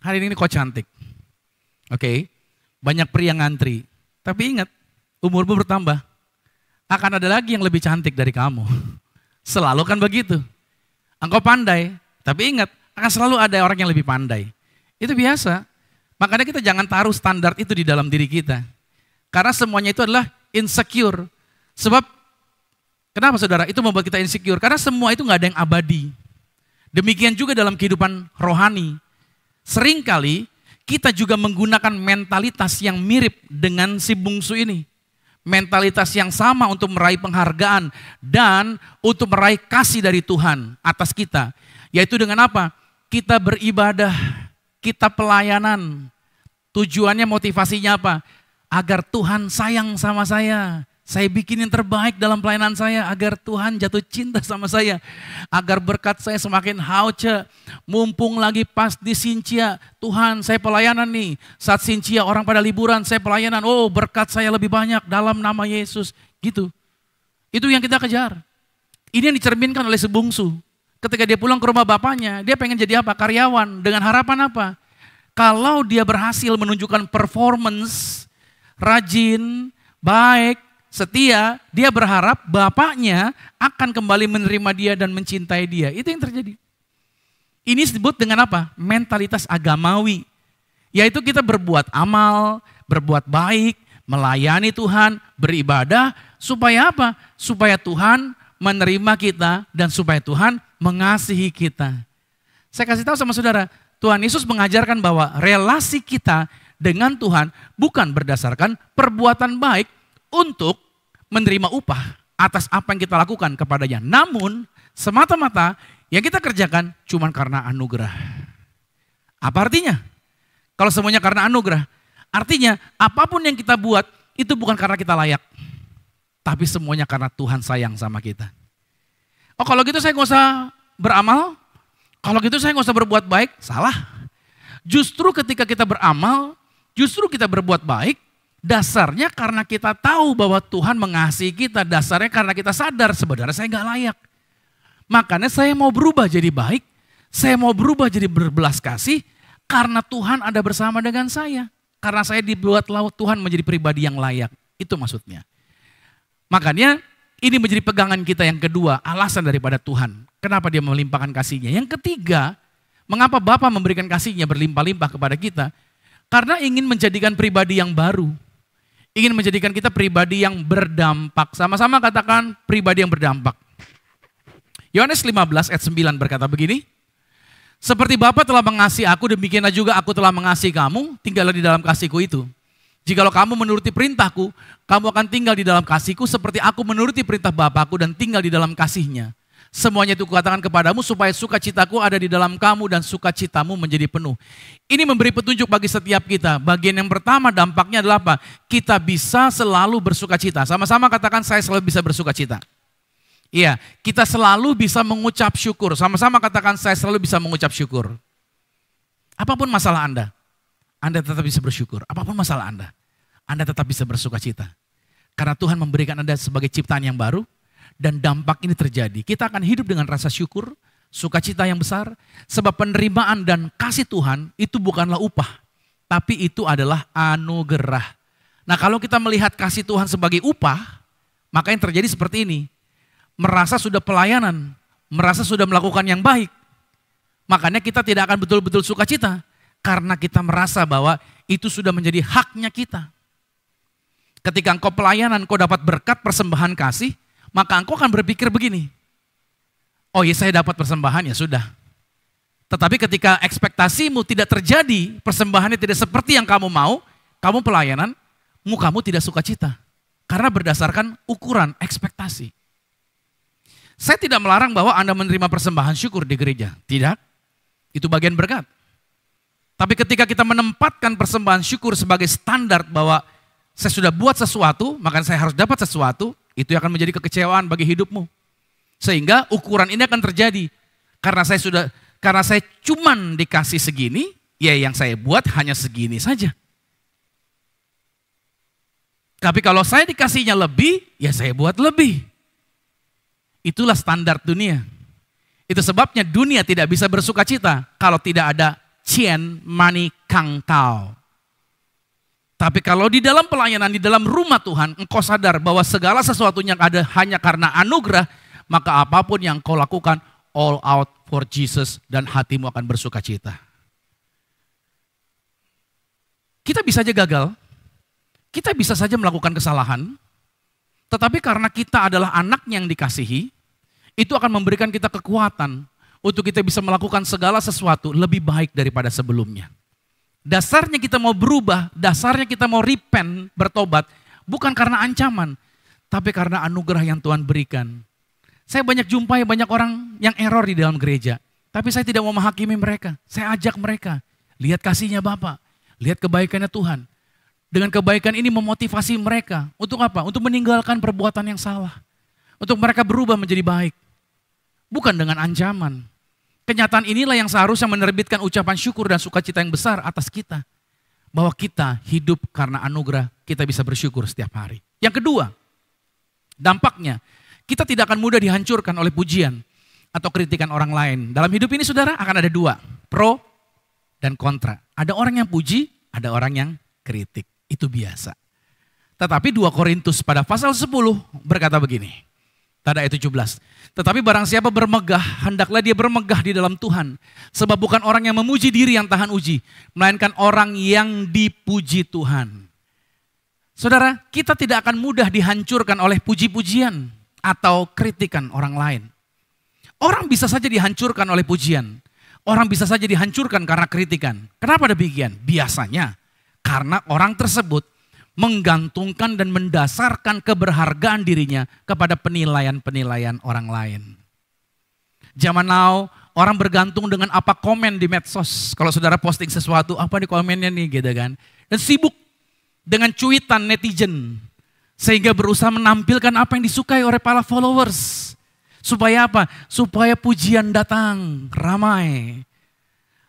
hari ini kau cantik. Oke, banyak pria yang ngantri. Tapi ingat, umurmu bertambah. Akan ada lagi yang lebih cantik dari kamu. Selalu kan begitu. Engkau pandai, tapi ingat, akan selalu ada orang yang lebih pandai. Itu biasa. Makanya kita jangan taruh standar itu di dalam diri kita. Karena semuanya itu adalah insecure. Sebab, kenapa saudara? Itu membuat kita insecure. Karena semua itu gak ada yang abadi. Demikian juga dalam kehidupan rohani. Seringkali kita juga menggunakan mentalitas yang mirip dengan si bungsu ini. Mentalitas yang sama untuk meraih penghargaan dan untuk meraih kasih dari Tuhan atas kita. Yaitu dengan apa? Kita beribadah, kita pelayanan. Tujuannya, motivasinya apa? Agar Tuhan sayang sama saya. Saya bikin yang terbaik dalam pelayanan saya agar Tuhan jatuh cinta sama saya. Agar berkat saya semakin hauce. Mumpung lagi pas di Sincia, Tuhan saya pelayanan nih. Saat Sincia orang pada liburan, saya pelayanan. Oh berkat saya lebih banyak dalam nama Yesus. Gitu. Itu yang kita kejar. Ini yang dicerminkan oleh si bungsu. Ketika dia pulang ke rumah bapaknya, dia pengen jadi apa? Karyawan. Dengan harapan apa? Kalau dia berhasil menunjukkan performance, rajin, baik, setia, dia berharap bapaknya akan kembali menerima dia dan mencintai dia. Itu yang terjadi. Ini disebut dengan apa? Mentalitas agamawi. Yaitu kita berbuat amal, berbuat baik, melayani Tuhan, beribadah. Supaya apa? Supaya Tuhan menerima kita dan supaya Tuhan mengasihi kita. Saya kasih tahu sama saudara, Tuhan Yesus mengajarkan bahwa relasi kita dengan Tuhan bukan berdasarkan perbuatan baik untuk menerima upah atas apa yang kita lakukan kepadanya. Namun semata-mata yang kita kerjakan cuma karena anugerah. Apa artinya? Kalau semuanya karena anugerah, artinya apapun yang kita buat itu bukan karena kita layak. Tapi semuanya karena Tuhan sayang sama kita. Oh kalau gitu saya nggak usah beramal, kalau gitu saya nggak usah berbuat baik, salah. Justru ketika kita beramal, justru kita berbuat baik, dasarnya karena kita tahu bahwa Tuhan mengasihi kita. Dasarnya karena kita sadar sebenarnya saya gak layak. Makanya saya mau berubah jadi baik. Saya mau berubah jadi berbelas kasih. Karena Tuhan ada bersama dengan saya. Karena saya dibuat Tuhan menjadi pribadi yang layak. Itu maksudnya. Makanya ini menjadi pegangan kita yang kedua. Alasan daripada Tuhan. Kenapa dia melimpahkan kasihnya. Yang ketiga, mengapa Bapa memberikan kasihnya berlimpah-limpah kepada kita. Karena ingin menjadikan pribadi yang baru. Ingin menjadikan kita pribadi yang berdampak. Sama-sama katakan pribadi yang berdampak. Yohanes 15 ayat 9 berkata begini. Seperti Bapa telah mengasihi aku, demikianlah juga aku telah mengasihi kamu, tinggallah di dalam kasihku itu. Jikalau kamu menuruti perintahku, kamu akan tinggal di dalam kasihku seperti aku menuruti perintah Bapakku dan tinggal di dalam kasihnya. Semuanya itu kukatakan kepadamu supaya sukacitaku ada di dalam kamu dan sukacitamu menjadi penuh. Ini memberi petunjuk bagi setiap kita. Bagian yang pertama dampaknya adalah apa? Kita bisa selalu bersukacita. Sama-sama katakan saya selalu bisa bersukacita. Iya, kita selalu bisa mengucap syukur. Sama-sama katakan saya selalu bisa mengucap syukur. Apapun masalah Anda tetap bisa bersyukur. Apapun masalah Anda tetap bisa bersukacita. Karena Tuhan memberikan Anda sebagai ciptaan yang baru. Dan dampak ini terjadi. Kita akan hidup dengan rasa syukur, sukacita yang besar. Sebab penerimaan dan kasih Tuhan itu bukanlah upah. Tapi itu adalah anugerah. Nah kalau kita melihat kasih Tuhan sebagai upah, maka yang terjadi seperti ini. Merasa sudah pelayanan, merasa sudah melakukan yang baik. Makanya kita tidak akan betul-betul sukacita. Karena kita merasa bahwa itu sudah menjadi haknya kita. Ketika engkau pelayanan, engkau dapat berkat persembahan kasih, maka engkau akan berpikir begini. Oh iya saya dapat persembahan ya sudah. Tetapi ketika ekspektasimu tidak terjadi, persembahannya tidak seperti yang kamu mau, kamu pelayanan, kamu tidak sukacita. Karena berdasarkan ukuran ekspektasi. Saya tidak melarang bahwa Anda menerima persembahan syukur di gereja. Tidak. Itu bagian berkat. Tapi ketika kita menempatkan persembahan syukur sebagai standar bahwa saya sudah buat sesuatu, maka saya harus dapat sesuatu, itu akan menjadi kekecewaan bagi hidupmu. Sehingga ukuran ini akan terjadi. Karena saya cuman dikasih segini, ya yang saya buat hanya segini saja. Tapi kalau saya dikasihnya lebih, ya saya buat lebih. Itulah standar dunia. Itu sebabnya dunia tidak bisa bersuka cita kalau tidak ada Cien Mani Kang Tao. Tapi kalau di dalam pelayanan, di dalam rumah Tuhan, engkau sadar bahwa segala sesuatunya ada hanya karena anugerah, maka apapun yang kau lakukan, all out for Jesus, dan hatimu akan bersuka cita. Kita bisa aja gagal, kita bisa saja melakukan kesalahan, tetapi karena kita adalah anaknya yang dikasihi, itu akan memberikan kita kekuatan untuk kita bisa melakukan segala sesuatu lebih baik daripada sebelumnya. Dasarnya kita mau berubah, dasarnya kita mau repent, bertobat, bukan karena ancaman, tapi karena anugerah yang Tuhan berikan. Saya banyak jumpai banyak orang yang error di dalam gereja, tapi saya tidak mau menghakimi mereka. Saya ajak mereka, lihat kasihnya Bapa, lihat kebaikannya Tuhan. Dengan kebaikan ini memotivasi mereka. Untuk apa? Untuk meninggalkan perbuatan yang salah. Untuk mereka berubah menjadi baik. Bukan dengan ancaman. Kenyataan inilah yang seharusnya menerbitkan ucapan syukur dan sukacita yang besar atas kita. Bahwa kita hidup karena anugerah, kita bisa bersyukur setiap hari. Yang kedua, dampaknya, kita tidak akan mudah dihancurkan oleh pujian atau kritikan orang lain. Dalam hidup ini saudara akan ada dua, pro dan kontra. Ada orang yang puji, ada orang yang kritik. Itu biasa. Tetapi 2 Korintus pada pasal 10 berkata begini. Pada ayat 17. Tetapi barang siapa bermegah, hendaklah dia bermegah di dalam Tuhan. Sebab bukan orang yang memuji diri yang tahan uji, melainkan orang yang dipuji Tuhan. Saudara, kita tidak akan mudah dihancurkan oleh puji-pujian atau kritikan orang lain. Orang bisa saja dihancurkan oleh pujian. Orang bisa saja dihancurkan karena kritikan. Kenapa demikian? Biasanya karena orang tersebut menggantungkan dan mendasarkan keberhargaan dirinya kepada penilaian-penilaian orang lain. Zaman now, orang bergantung dengan apa komen di medsos. Kalau saudara posting sesuatu, apa di komennya nih gitu kan. Dan sibuk dengan cuitan netizen. Sehingga berusaha menampilkan apa yang disukai oleh para followers. Supaya apa? Supaya pujian datang, ramai.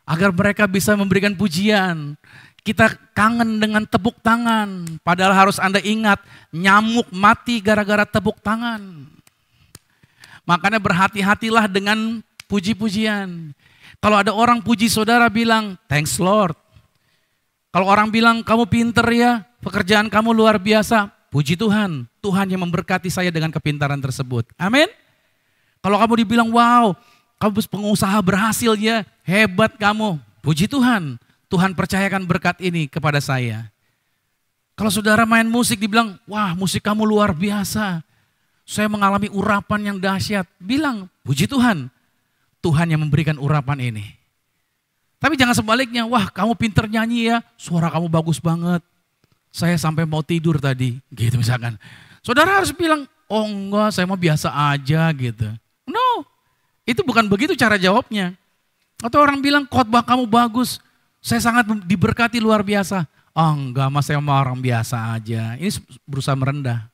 Agar mereka bisa memberikan pujian. Kita kangen dengan tepuk tangan, padahal harus Anda ingat, nyamuk mati gara-gara tepuk tangan. Makanya berhati-hatilah dengan puji-pujian. Kalau ada orang puji saudara bilang, thanks Lord. Kalau orang bilang, kamu pinter ya, pekerjaan kamu luar biasa, puji Tuhan. Tuhan yang memberkati saya dengan kepintaran tersebut. Amin. Kalau kamu dibilang, wow, kamu pengusaha berhasil ya, hebat kamu, puji Tuhan. Tuhan percayakan berkat ini kepada saya. Kalau saudara main musik dibilang, wah musik kamu luar biasa. Saya mengalami urapan yang dahsyat. Bilang, puji Tuhan. Tuhan yang memberikan urapan ini. Tapi jangan sebaliknya, wah kamu pinter nyanyi ya, suara kamu bagus banget. Saya sampai mau tidur tadi, gitu misalkan. Saudara harus bilang, oh enggak saya mau biasa aja gitu. No, itu bukan begitu cara jawabnya. Atau orang bilang, khotbah kamu bagus. Saya sangat diberkati luar biasa. Oh enggak mas, saya mau orang biasa aja. Ini berusaha merendah.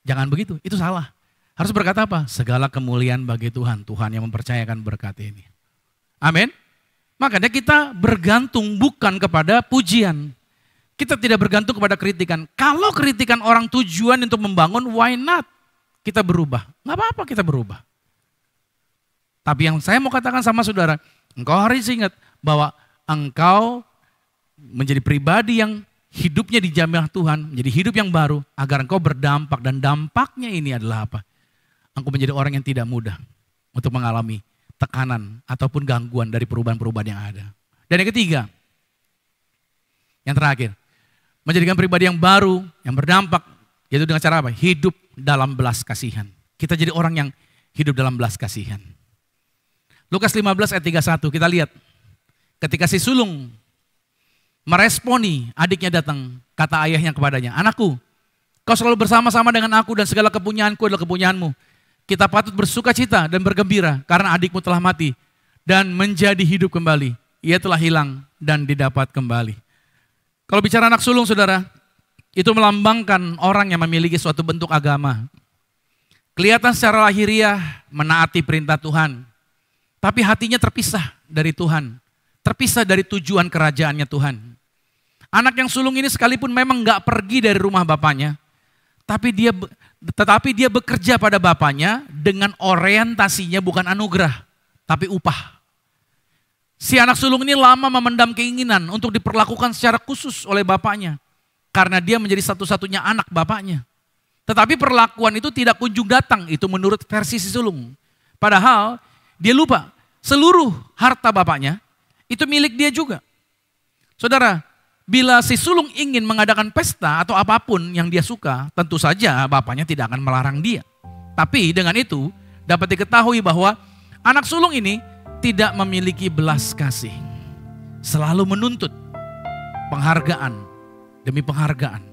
Jangan begitu, itu salah. Harus berkata apa? Segala kemuliaan bagi Tuhan. Tuhan yang mempercayakan berkat ini. Amin. Makanya kita bergantung bukan kepada pujian. Kita tidak bergantung kepada kritikan. Kalau kritikan orang tujuan untuk membangun, why not? Kita berubah. Nggak apa-apa kita berubah. Tapi yang saya mau katakan sama saudara, engkau harus ingat bahwa engkau menjadi pribadi yang hidupnya dijamin Tuhan, menjadi hidup yang baru, agar engkau berdampak. Dan dampaknya ini adalah apa? Engkau menjadi orang yang tidak mudah untuk mengalami tekanan ataupun gangguan dari perubahan-perubahan yang ada. Dan yang ketiga, yang terakhir, menjadikan pribadi yang baru, yang berdampak, yaitu dengan cara apa? Hidup dalam belas kasihan. Kita jadi orang yang hidup dalam belas kasihan. Lukas 15 ayat 31, kita lihat. Ketika si sulung meresponi adiknya datang, kata ayahnya kepadanya, anakku, kau selalu bersama-sama dengan aku dan segala kepunyaanku adalah kepunyaanmu. Kita patut bersuka cita dan bergembira karena adikmu telah mati dan menjadi hidup kembali. Ia telah hilang dan didapat kembali. Kalau bicara anak sulung saudara, Itu melambangkan orang yang memiliki suatu bentuk agama. Kelihatan secara lahiriah menaati perintah Tuhan. Tapi hatinya terpisah dari Tuhan. Terpisah dari tujuan kerajaannya Tuhan. Anak yang sulung ini sekalipun memang gak pergi dari rumah bapaknya. Tetapi dia bekerja pada bapaknya dengan orientasinya bukan anugerah. Tapi upah. Si anak sulung ini lama memendam keinginan untuk diperlakukan secara khusus oleh bapaknya. Karena dia menjadi satu-satunya anak bapaknya. Tetapi perlakuan itu tidak kunjung datang, itu menurut versi si sulung. Padahal dia lupa, seluruh harta bapaknya itu milik dia juga. Saudara, bila si sulung ingin mengadakan pesta atau apapun yang dia suka, tentu saja bapaknya tidak akan melarang dia. Tapi dengan itu dapat diketahui bahwa anak sulung ini tidak memiliki belas kasih. Selalu menuntut penghargaan demi penghargaan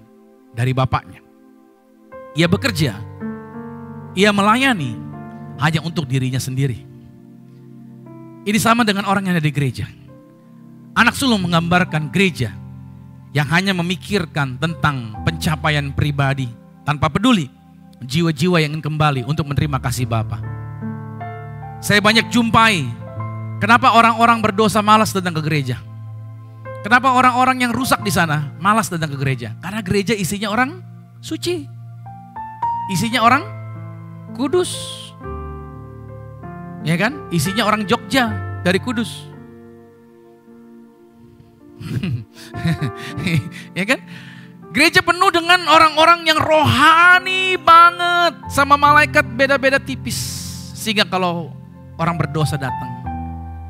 dari bapaknya. Ia bekerja, ia melayani hanya untuk dirinya sendiri. Ini sama dengan orang yang ada di gereja. Anak sulung menggambarkan gereja yang hanya memikirkan tentang pencapaian pribadi tanpa peduli jiwa-jiwa yang ingin kembali untuk menerima kasih Bapa. Saya banyak jumpai kenapa orang-orang berdosa malas datang ke gereja. Kenapa orang-orang yang rusak di sana malas datang ke gereja? Karena gereja isinya orang suci. Isinya orang kudus. Ya kan? Isinya orang Jogja dari Kudus. Ya kan? Gereja penuh dengan orang-orang yang rohani banget. Sama malaikat beda-beda tipis. Sehingga kalau orang berdosa datang,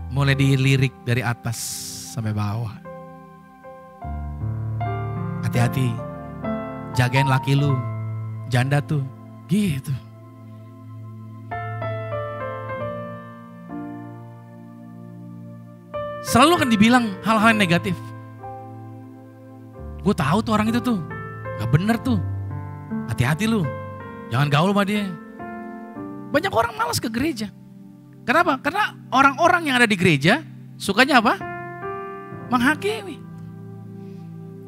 mulai dilirik dari atas sampai bawah. Hati-hati, jagain laki lu, janda tuh, gitu. Selalu akan dibilang hal-hal yang negatif. Gue tahu tuh orang itu tuh, gak bener tuh. Hati-hati lu, jangan gaul sama dia. Banyak orang malas ke gereja. Kenapa? Karena orang-orang yang ada di gereja, sukanya apa? Menghakimi.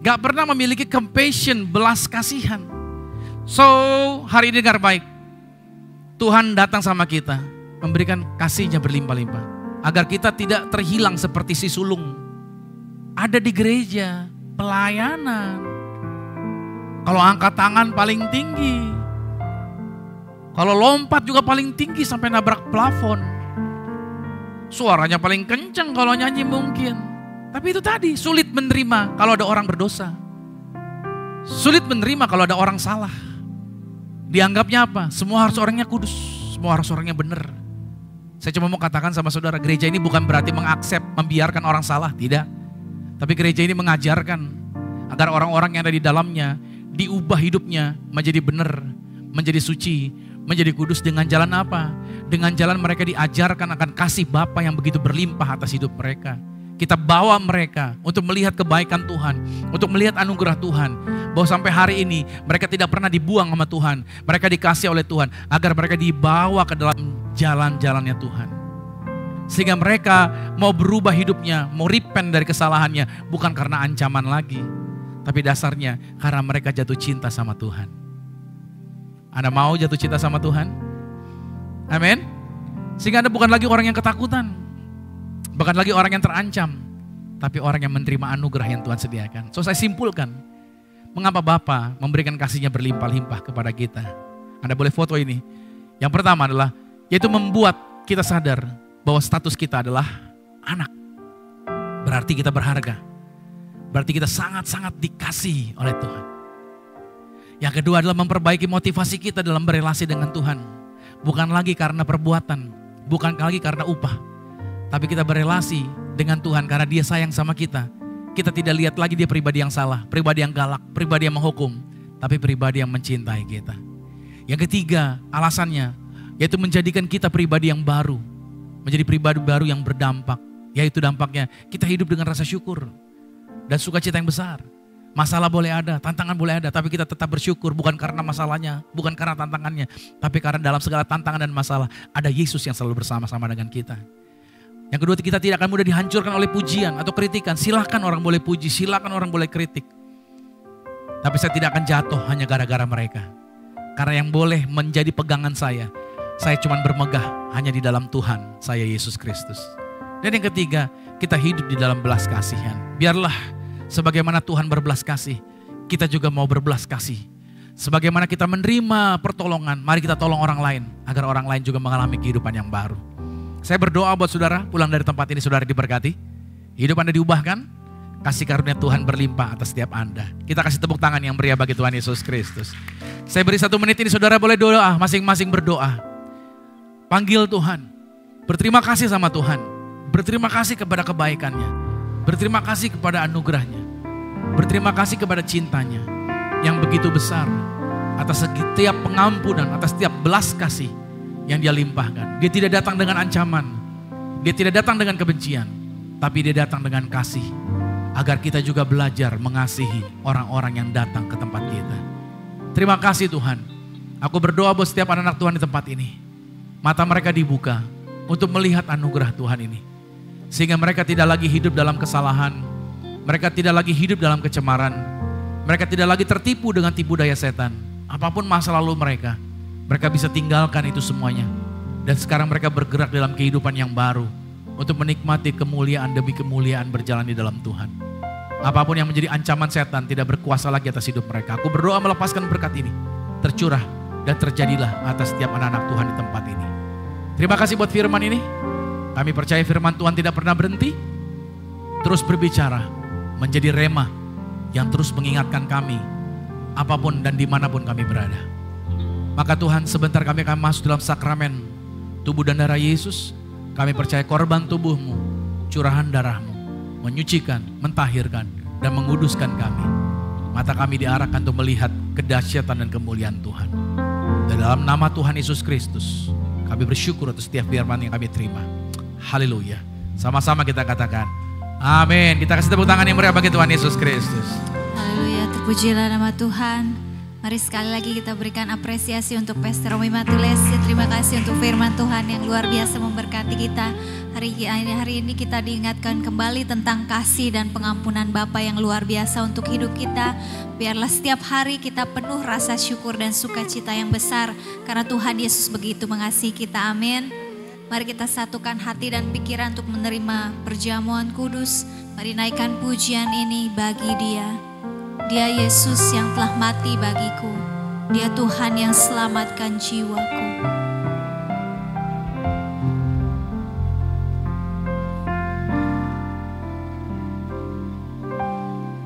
Gak pernah memiliki compassion, belas kasihan. So, hari ini dengar baik. Tuhan datang sama kita, memberikan kasih-Nya berlimpah-limpah. Agar kita tidak terhilang seperti si sulung. Ada di gereja, pelayanan. Kalau angkat tangan paling tinggi. Kalau lompat juga paling tinggi sampai nabrak plafon. Suaranya paling kencang kalau nyanyi mungkin. Tapi itu tadi, sulit menerima kalau ada orang berdosa. Sulit menerima kalau ada orang salah. Dianggapnya apa? Semua harus orangnya kudus. Semua harus orangnya benar. Saya cuma mau katakan sama saudara, gereja ini bukan berarti membiarkan orang salah. Tidak. Tapi gereja ini mengajarkan agar orang-orang yang ada di dalamnya diubah hidupnya menjadi benar, menjadi suci, menjadi kudus dengan jalan apa? Dengan jalan mereka diajarkan akan kasih Bapa yang begitu berlimpah atas hidup mereka. Kita bawa mereka untuk melihat kebaikan Tuhan, untuk melihat anugerah Tuhan. Bahwa sampai hari ini mereka tidak pernah dibuang sama Tuhan. Mereka dikasih oleh Tuhan agar mereka dibawa ke dalam jalan-jalannya Tuhan. Sehingga mereka mau berubah hidupnya, mau repent dari kesalahannya. Bukan karena ancaman lagi. Tapi dasarnya karena mereka jatuh cinta sama Tuhan. Anda mau jatuh cinta sama Tuhan? Amin. Sehingga Anda bukan lagi orang yang ketakutan. Bukan lagi orang yang terancam, tapi orang yang menerima anugerah yang Tuhan sediakan. So saya simpulkan, mengapa Bapa memberikan kasih-Nya berlimpah-limpah kepada kita. Anda boleh foto ini. Yang pertama adalah, yaitu membuat kita sadar bahwa status kita adalah anak. Berarti kita berharga. Berarti kita sangat-sangat dikasihi oleh Tuhan. Yang kedua adalah memperbaiki motivasi kita dalam berelasi dengan Tuhan. Bukan lagi karena perbuatan, bukan lagi karena upah. Tapi kita berelasi dengan Tuhan karena Dia sayang sama kita. Kita tidak lihat lagi Dia pribadi yang salah, pribadi yang galak, pribadi yang menghukum. Tapi pribadi yang mencintai kita. Yang ketiga alasannya, yaitu menjadikan kita pribadi yang baru. Menjadi pribadi baru yang berdampak. Yaitu dampaknya kita hidup dengan rasa syukur. Dan sukacita yang besar. Masalah boleh ada, tantangan boleh ada. Tapi kita tetap bersyukur bukan karena masalahnya, bukan karena tantangannya. Tapi karena dalam segala tantangan dan masalah ada Yesus yang selalu bersama-sama dengan kita. Yang kedua, kita tidak akan mudah dihancurkan oleh pujian atau kritikan. Silakan orang boleh puji, silakan orang boleh kritik. Tapi saya tidak akan jatuh hanya gara-gara mereka. Karena yang boleh menjadi pegangan saya cuma bermegah hanya di dalam Tuhan, saya Yesus Kristus. Dan yang ketiga, kita hidup di dalam belas kasihan. Biarlah sebagaimana Tuhan berbelas kasih, kita juga mau berbelas kasih. Sebagaimana kita menerima pertolongan, mari kita tolong orang lain, agar orang lain juga mengalami kehidupan yang baru. Saya berdoa buat saudara, pulang dari tempat ini saudara diberkati. Hidup Anda diubahkan, kasih karunia Tuhan berlimpah atas setiap Anda. Kita kasih tepuk tangan yang meriah bagi Tuhan Yesus Kristus. Saya beri 1 menit ini, saudara boleh doa, masing-masing berdoa. Panggil Tuhan, berterima kasih sama Tuhan, berterima kasih kepada kebaikannya, berterima kasih kepada anugerahnya, berterima kasih kepada cintanya yang begitu besar atas setiap pengampunan, atas setiap belas kasih yang dia limpahkan. Dia tidak datang dengan ancaman, dia tidak datang dengan kebencian, tapi dia datang dengan kasih, agar kita juga belajar mengasihi orang-orang yang datang ke tempat kita. Terima kasih Tuhan, aku berdoa buat setiap anak-anak Tuhan di tempat ini. Mata mereka dibuka untuk melihat anugerah Tuhan ini. Sehingga mereka tidak lagi hidup dalam kesalahan. Mereka tidak lagi hidup dalam kecemaran. Mereka tidak lagi tertipu dengan tipu daya setan. Apapun masa lalu mereka bisa tinggalkan itu semuanya. Dan sekarang mereka bergerak dalam kehidupan yang baru. Untuk menikmati kemuliaan demi kemuliaan berjalan di dalam Tuhan. Apapun yang menjadi ancaman setan tidak berkuasa lagi atas hidup mereka. Aku berdoa melepaskan berkat ini. Tercurah dan terjadilah atas setiap anak-anak Tuhan di tempat ini. Terima kasih buat firman ini. Kami percaya firman Tuhan tidak pernah berhenti. Terus berbicara, menjadi rema yang terus mengingatkan kami apapun dan dimanapun kami berada. Maka Tuhan, sebentar kami akan masuk dalam sakramen tubuh dan darah Yesus. Kami percaya korban tubuh-Mu, curahan darah-Mu menyucikan, mentahirkan dan menguduskan kami. Mata kami diarahkan untuk melihat kedahsyatan dan kemuliaan Tuhan. Dan dalam nama Tuhan Yesus Kristus, kami bersyukur atas setiap firman yang kami terima. Haleluya. Sama-sama kita katakan, amin. Kita kasih tepuk tangan yang meriah bagi Tuhan Yesus Kristus. Haleluya, terpujilah nama Tuhan. Mari sekali lagi kita berikan apresiasi untuk Pastor Romi Matulesi. Terima kasih untuk firman Tuhan yang luar biasa memberkati kita. Hari ini kita diingatkan kembali tentang kasih dan pengampunan Bapa yang luar biasa untuk hidup kita. Biarlah setiap hari kita penuh rasa syukur dan sukacita yang besar. Karena Tuhan Yesus begitu mengasihi kita, amin. Mari kita satukan hati dan pikiran untuk menerima perjamuan kudus. Mari naikkan pujian ini bagi Dia. Dia Yesus yang telah mati bagiku. Dia Tuhan yang selamatkan jiwaku.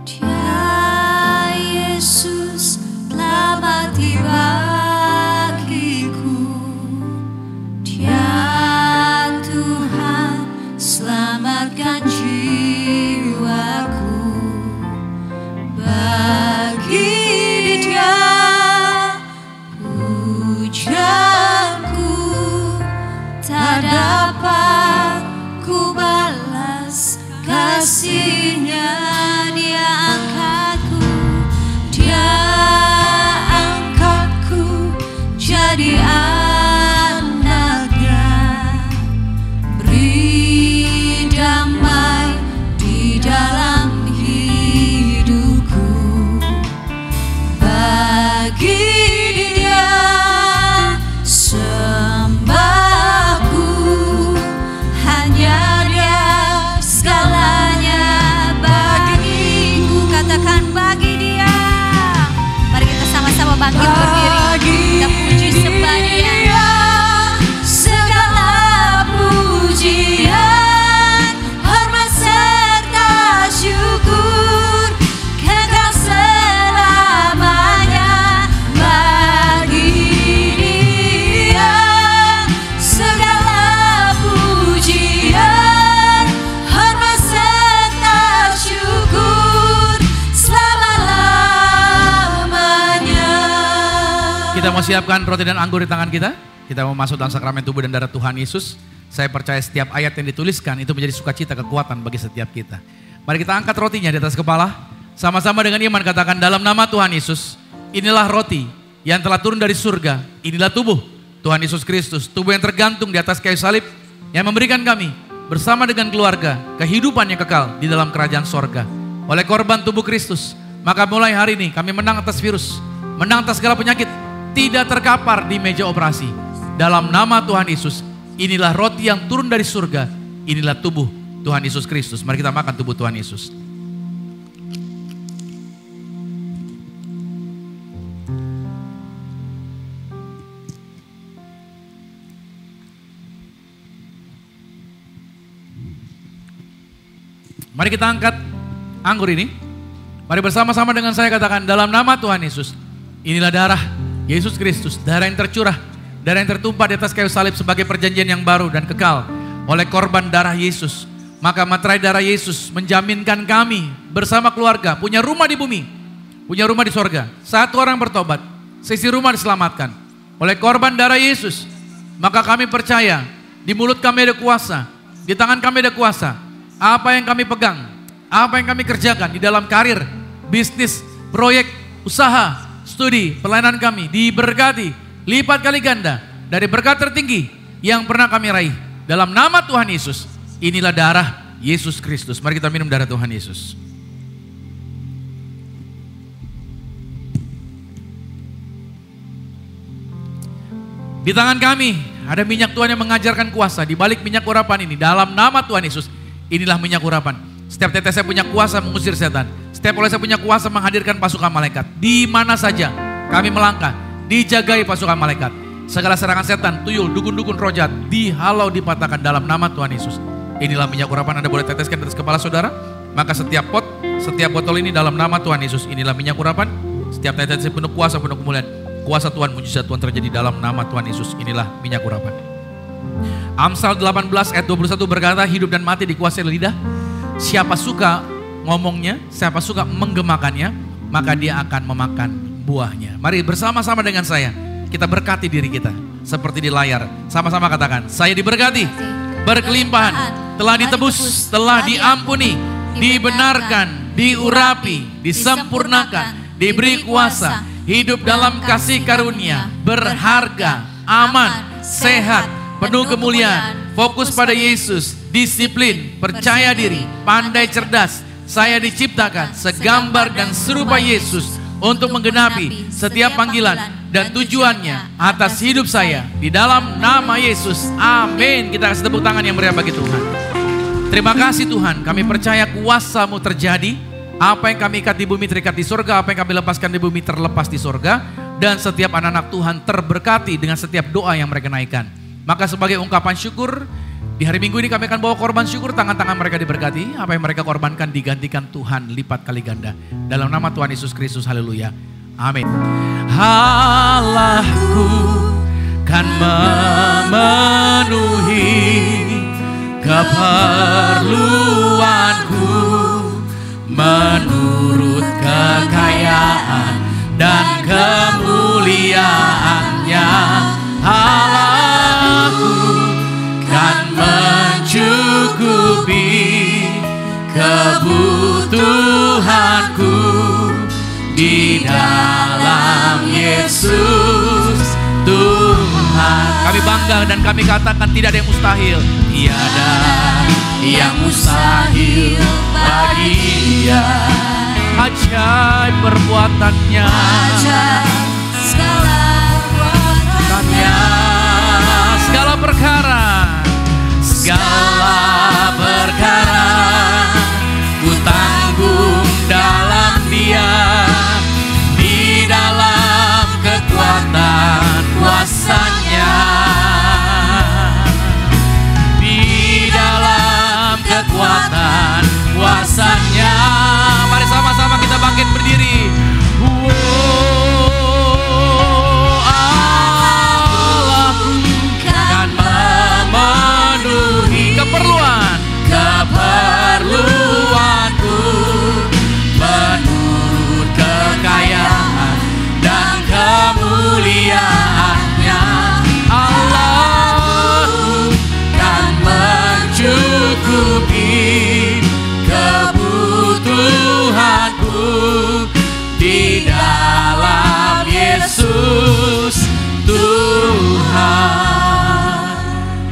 Dia Yesus telah mati bagiku. Dia Tuhan selamatkan jiwaku. Bagi Dia pujaanku tak dapat ku balas kasih-Nya. Dia angkatku, Dia angkatku jadi anak-Nya. Beri damai di dalam bagi Dia sembahku, hanya Dia segalanya bagiku. Katakan bagi Dia. Mari kita sama-sama bangkit berdiri. Kita puji sembah Dia. Segala pujian, hormat serta syukur kekal selamanya bagi Dia. Segala pujian, hormat serta syukur selama-lamanya. Kita mau siapkan roti dan anggur di tangan kita. Kita mau masuk dalam sakramen tubuh dan darah Tuhan Yesus. Saya percaya setiap ayat yang dituliskan itu menjadi sukacita, kekuatan bagi setiap kita. Mari kita angkat rotinya di atas kepala. Sama-sama dengan iman katakan, dalam nama Tuhan Yesus, inilah roti yang telah turun dari surga. Inilah tubuh Tuhan Yesus Kristus. Tubuh yang tergantung di atas kayu salib yang memberikan kami bersama dengan keluarga kehidupan yang kekal di dalam kerajaan sorga. Oleh korban tubuh Kristus, Maka mulai hari ini kami menang atas virus, menang atas segala penyakit, tidak terkapar di meja operasi. Dalam nama Tuhan Yesus, inilah roti yang turun dari surga, inilah tubuh Tuhan Yesus Kristus. Mari kita makan tubuh Tuhan Yesus. Mari kita angkat anggur ini. Mari bersama-sama dengan saya katakan, dalam nama Tuhan Yesus, inilah darah Yesus Kristus, darah yang tercurah, darah yang tertumpah di atas kayu salib sebagai perjanjian yang baru dan kekal oleh korban darah Yesus. Maka materai darah Yesus menjaminkan kami bersama keluarga punya rumah di bumi, punya rumah di sorga. Satu orang bertobat, sisi rumah diselamatkan oleh korban darah Yesus. Maka kami percaya di mulut kami ada kuasa, di tangan kami ada kuasa. Apa yang kami pegang, apa yang kami kerjakan di dalam karir, bisnis, proyek, usaha, studi, pelayanan kami diberkati lipat kali ganda dari berkat tertinggi yang pernah kami raih. Dalam nama Tuhan Yesus, inilah darah Yesus Kristus. Mari kita minum darah Tuhan Yesus. Di tangan kami ada minyak Tuhan yang mengajarkan kuasa. Di balik minyak urapan ini, dalam nama Tuhan Yesus, inilah minyak urapan. Setiap tetes saya punya kuasa mengusir setan. Setiap oleh saya punya kuasa menghadirkan pasukan malaikat. Di mana saja kami melangkah, dijagai pasukan malaikat. Segala serangan setan, tuyul, dukun-dukun roh jahat, dihalau, dipatahkan dalam nama Tuhan Yesus. Inilah minyak urapan, Anda boleh teteskan di atas kepala saudara. Maka setiap pot, setiap botol ini dalam nama Tuhan Yesus. Inilah minyak urapan. Setiap tetes penuh kuasa, penuh kemuliaan. Kuasa Tuhan, mujizat Tuhan terjadi dalam nama Tuhan Yesus. Inilah minyak urapan. Amsal 18 ayat 21 berkata, hidup dan mati dikuasai lidah. Siapa suka ngomongnya, siapa suka menggemakannya, maka dia akan memakan buahnya. Mari bersama-sama dengan saya, kita berkati diri kita. Seperti di layar, sama-sama katakan, saya diberkati, berkelimpahan, telah ditebus, telah diampuni, dibenarkan, diurapi, disempurnakan, diberi kuasa, hidup dalam kasih karunia, berharga, aman, sehat, penuh kemuliaan, fokus pada Yesus, disiplin, percaya diri, pandai cerdas. Saya diciptakan segambar dan serupa Yesus untuk menggenapi setiap panggilan dan tujuannya atas hidup saya. Di dalam nama Yesus, amin. Kita kasih tepuk tangan yang meriah bagi Tuhan. Terima kasih Tuhan, kami percaya kuasa-Mu terjadi. Apa yang kami ikat di bumi terikat di surga, apa yang kami lepaskan di bumi terlepas di surga. Dan setiap anak-anak Tuhan terberkati dengan setiap doa yang mereka naikkan. Maka sebagai ungkapan syukur, di hari Minggu ini kami akan bawa korban syukur, tangan-tangan mereka diberkati. Apa yang mereka korbankan digantikan Tuhan lipat kali ganda. Dalam nama Tuhan Yesus Kristus, haleluya. Amin. Allahku kan memenuhi keperluanku menurut kekayaan dan kemuliaannya. Allahku kan mencukupi kebutuhanku di dalam Yesus Tuhan. Kami bangga dan kami katakan tidak ada yang mustahil. Tiada yang mustahil bagi Dia. Ajaib perbuatannya, Ajaib segala perbuatannya, segala perkara, segala perkara ku tanggung dalam Dia, di dalam kekuatan kuasa-Nya, di dalam kekuatan kuasa-Nya. Mari sama-sama kita bangkit berdiri. Allahku kan memenuhi keperluanku menurut kekayaan dan kemuliaannya. Allahku kan mencukupi kebutuhanku di dalam Yesus Tuhan.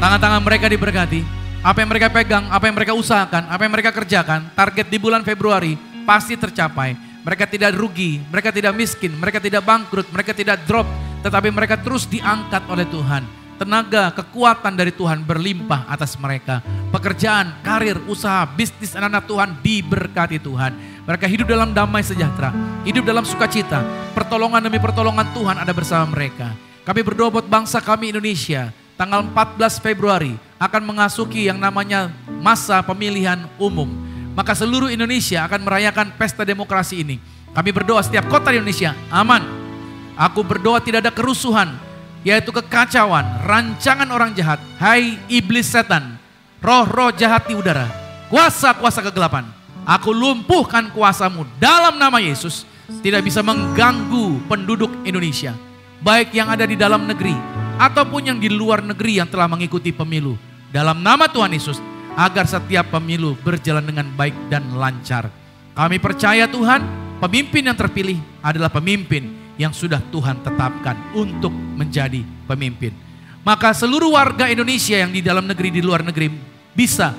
Tangan-tangan mereka diberkati. Apa yang mereka pegang, apa yang mereka usahakan, apa yang mereka kerjakan, target di bulan Februari pasti tercapai. mereka tidak rugi, mereka tidak miskin, mereka tidak bangkrut, mereka tidak drop, tetapi mereka terus diangkat oleh Tuhan. Tenaga, kekuatan dari Tuhan berlimpah atas mereka. Pekerjaan, karir, usaha, bisnis anak-anak Tuhan diberkati Tuhan. Mereka hidup dalam damai sejahtera, hidup dalam sukacita. Pertolongan demi pertolongan Tuhan ada bersama mereka. Kami berdoa buat bangsa kami Indonesia. Tanggal 14 Februari akan mengasuki yang namanya masa pemilihan umum. Maka seluruh Indonesia akan merayakan pesta demokrasi ini. Kami berdoa setiap kota di Indonesia aman. Aku berdoa tidak ada kerusuhan, yaitu kekacauan, rancangan orang jahat. Hai iblis setan, roh-roh jahat di udara, kuasa-kuasa kegelapan. Aku lumpuhkan kuasamu dalam nama Yesus. Tidak bisa mengganggu penduduk Indonesia, baik yang ada di dalam negeri ataupun yang di luar negeri yang telah mengikuti pemilu. Dalam nama Tuhan Yesus, agar setiap pemilu berjalan dengan baik dan lancar. Kami percaya Tuhan, pemimpin yang terpilih adalah pemimpin yang sudah Tuhan tetapkan untuk menjadi pemimpin. Maka seluruh warga Indonesia yang di dalam negeri, di luar negeri bisa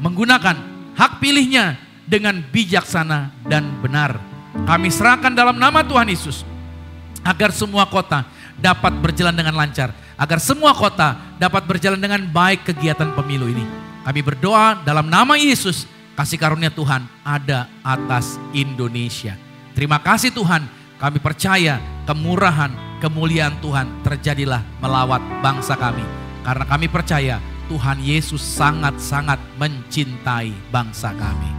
menggunakan hak pilihnya dengan bijaksana dan benar. Kami serahkan dalam nama Tuhan Yesus, agar semua kota dapat berjalan dengan lancar, agar semua kota dapat berjalan dengan baik kegiatan pemilu ini. Kami berdoa dalam nama Yesus, kasih karunia Tuhan ada atas Indonesia. Terima kasih Tuhan, kami percaya kemurahan, kemuliaan Tuhan terjadilah melawat bangsa kami. Karena kami percaya Tuhan Yesus sangat-sangat mencintai bangsa kami.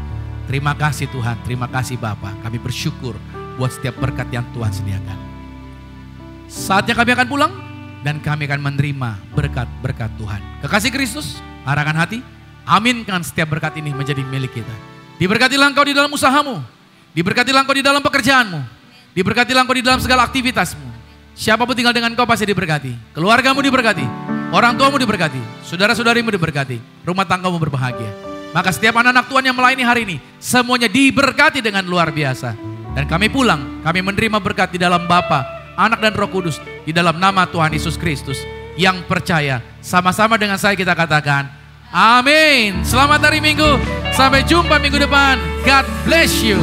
Terima kasih Tuhan, terima kasih Bapa. Kami bersyukur buat setiap berkat yang Tuhan sediakan. Saatnya kami akan pulang dan kami akan menerima berkat-berkat Tuhan. Kekasih Kristus, arahkan hati, aminkan setiap berkat ini menjadi milik kita. Diberkatilah engkau di dalam usahamu, diberkatilah engkau di dalam pekerjaanmu, diberkatilah engkau di dalam segala aktivitasmu. Siapapun tinggal dengan engkau pasti diberkati. Keluargamu diberkati, orang tuamu diberkati, saudara-saudarimu diberkati, rumah tanggamu berbahagia. Maka setiap anak-anak Tuhan yang melayani hari ini, semuanya diberkati dengan luar biasa. Dan kami pulang, kami menerima berkat di dalam Bapa, Anak dan Roh Kudus, di dalam nama Tuhan Yesus Kristus. Yang percaya, sama-sama dengan saya kita katakan, amin. Selamat hari Minggu, sampai jumpa minggu depan. God bless you.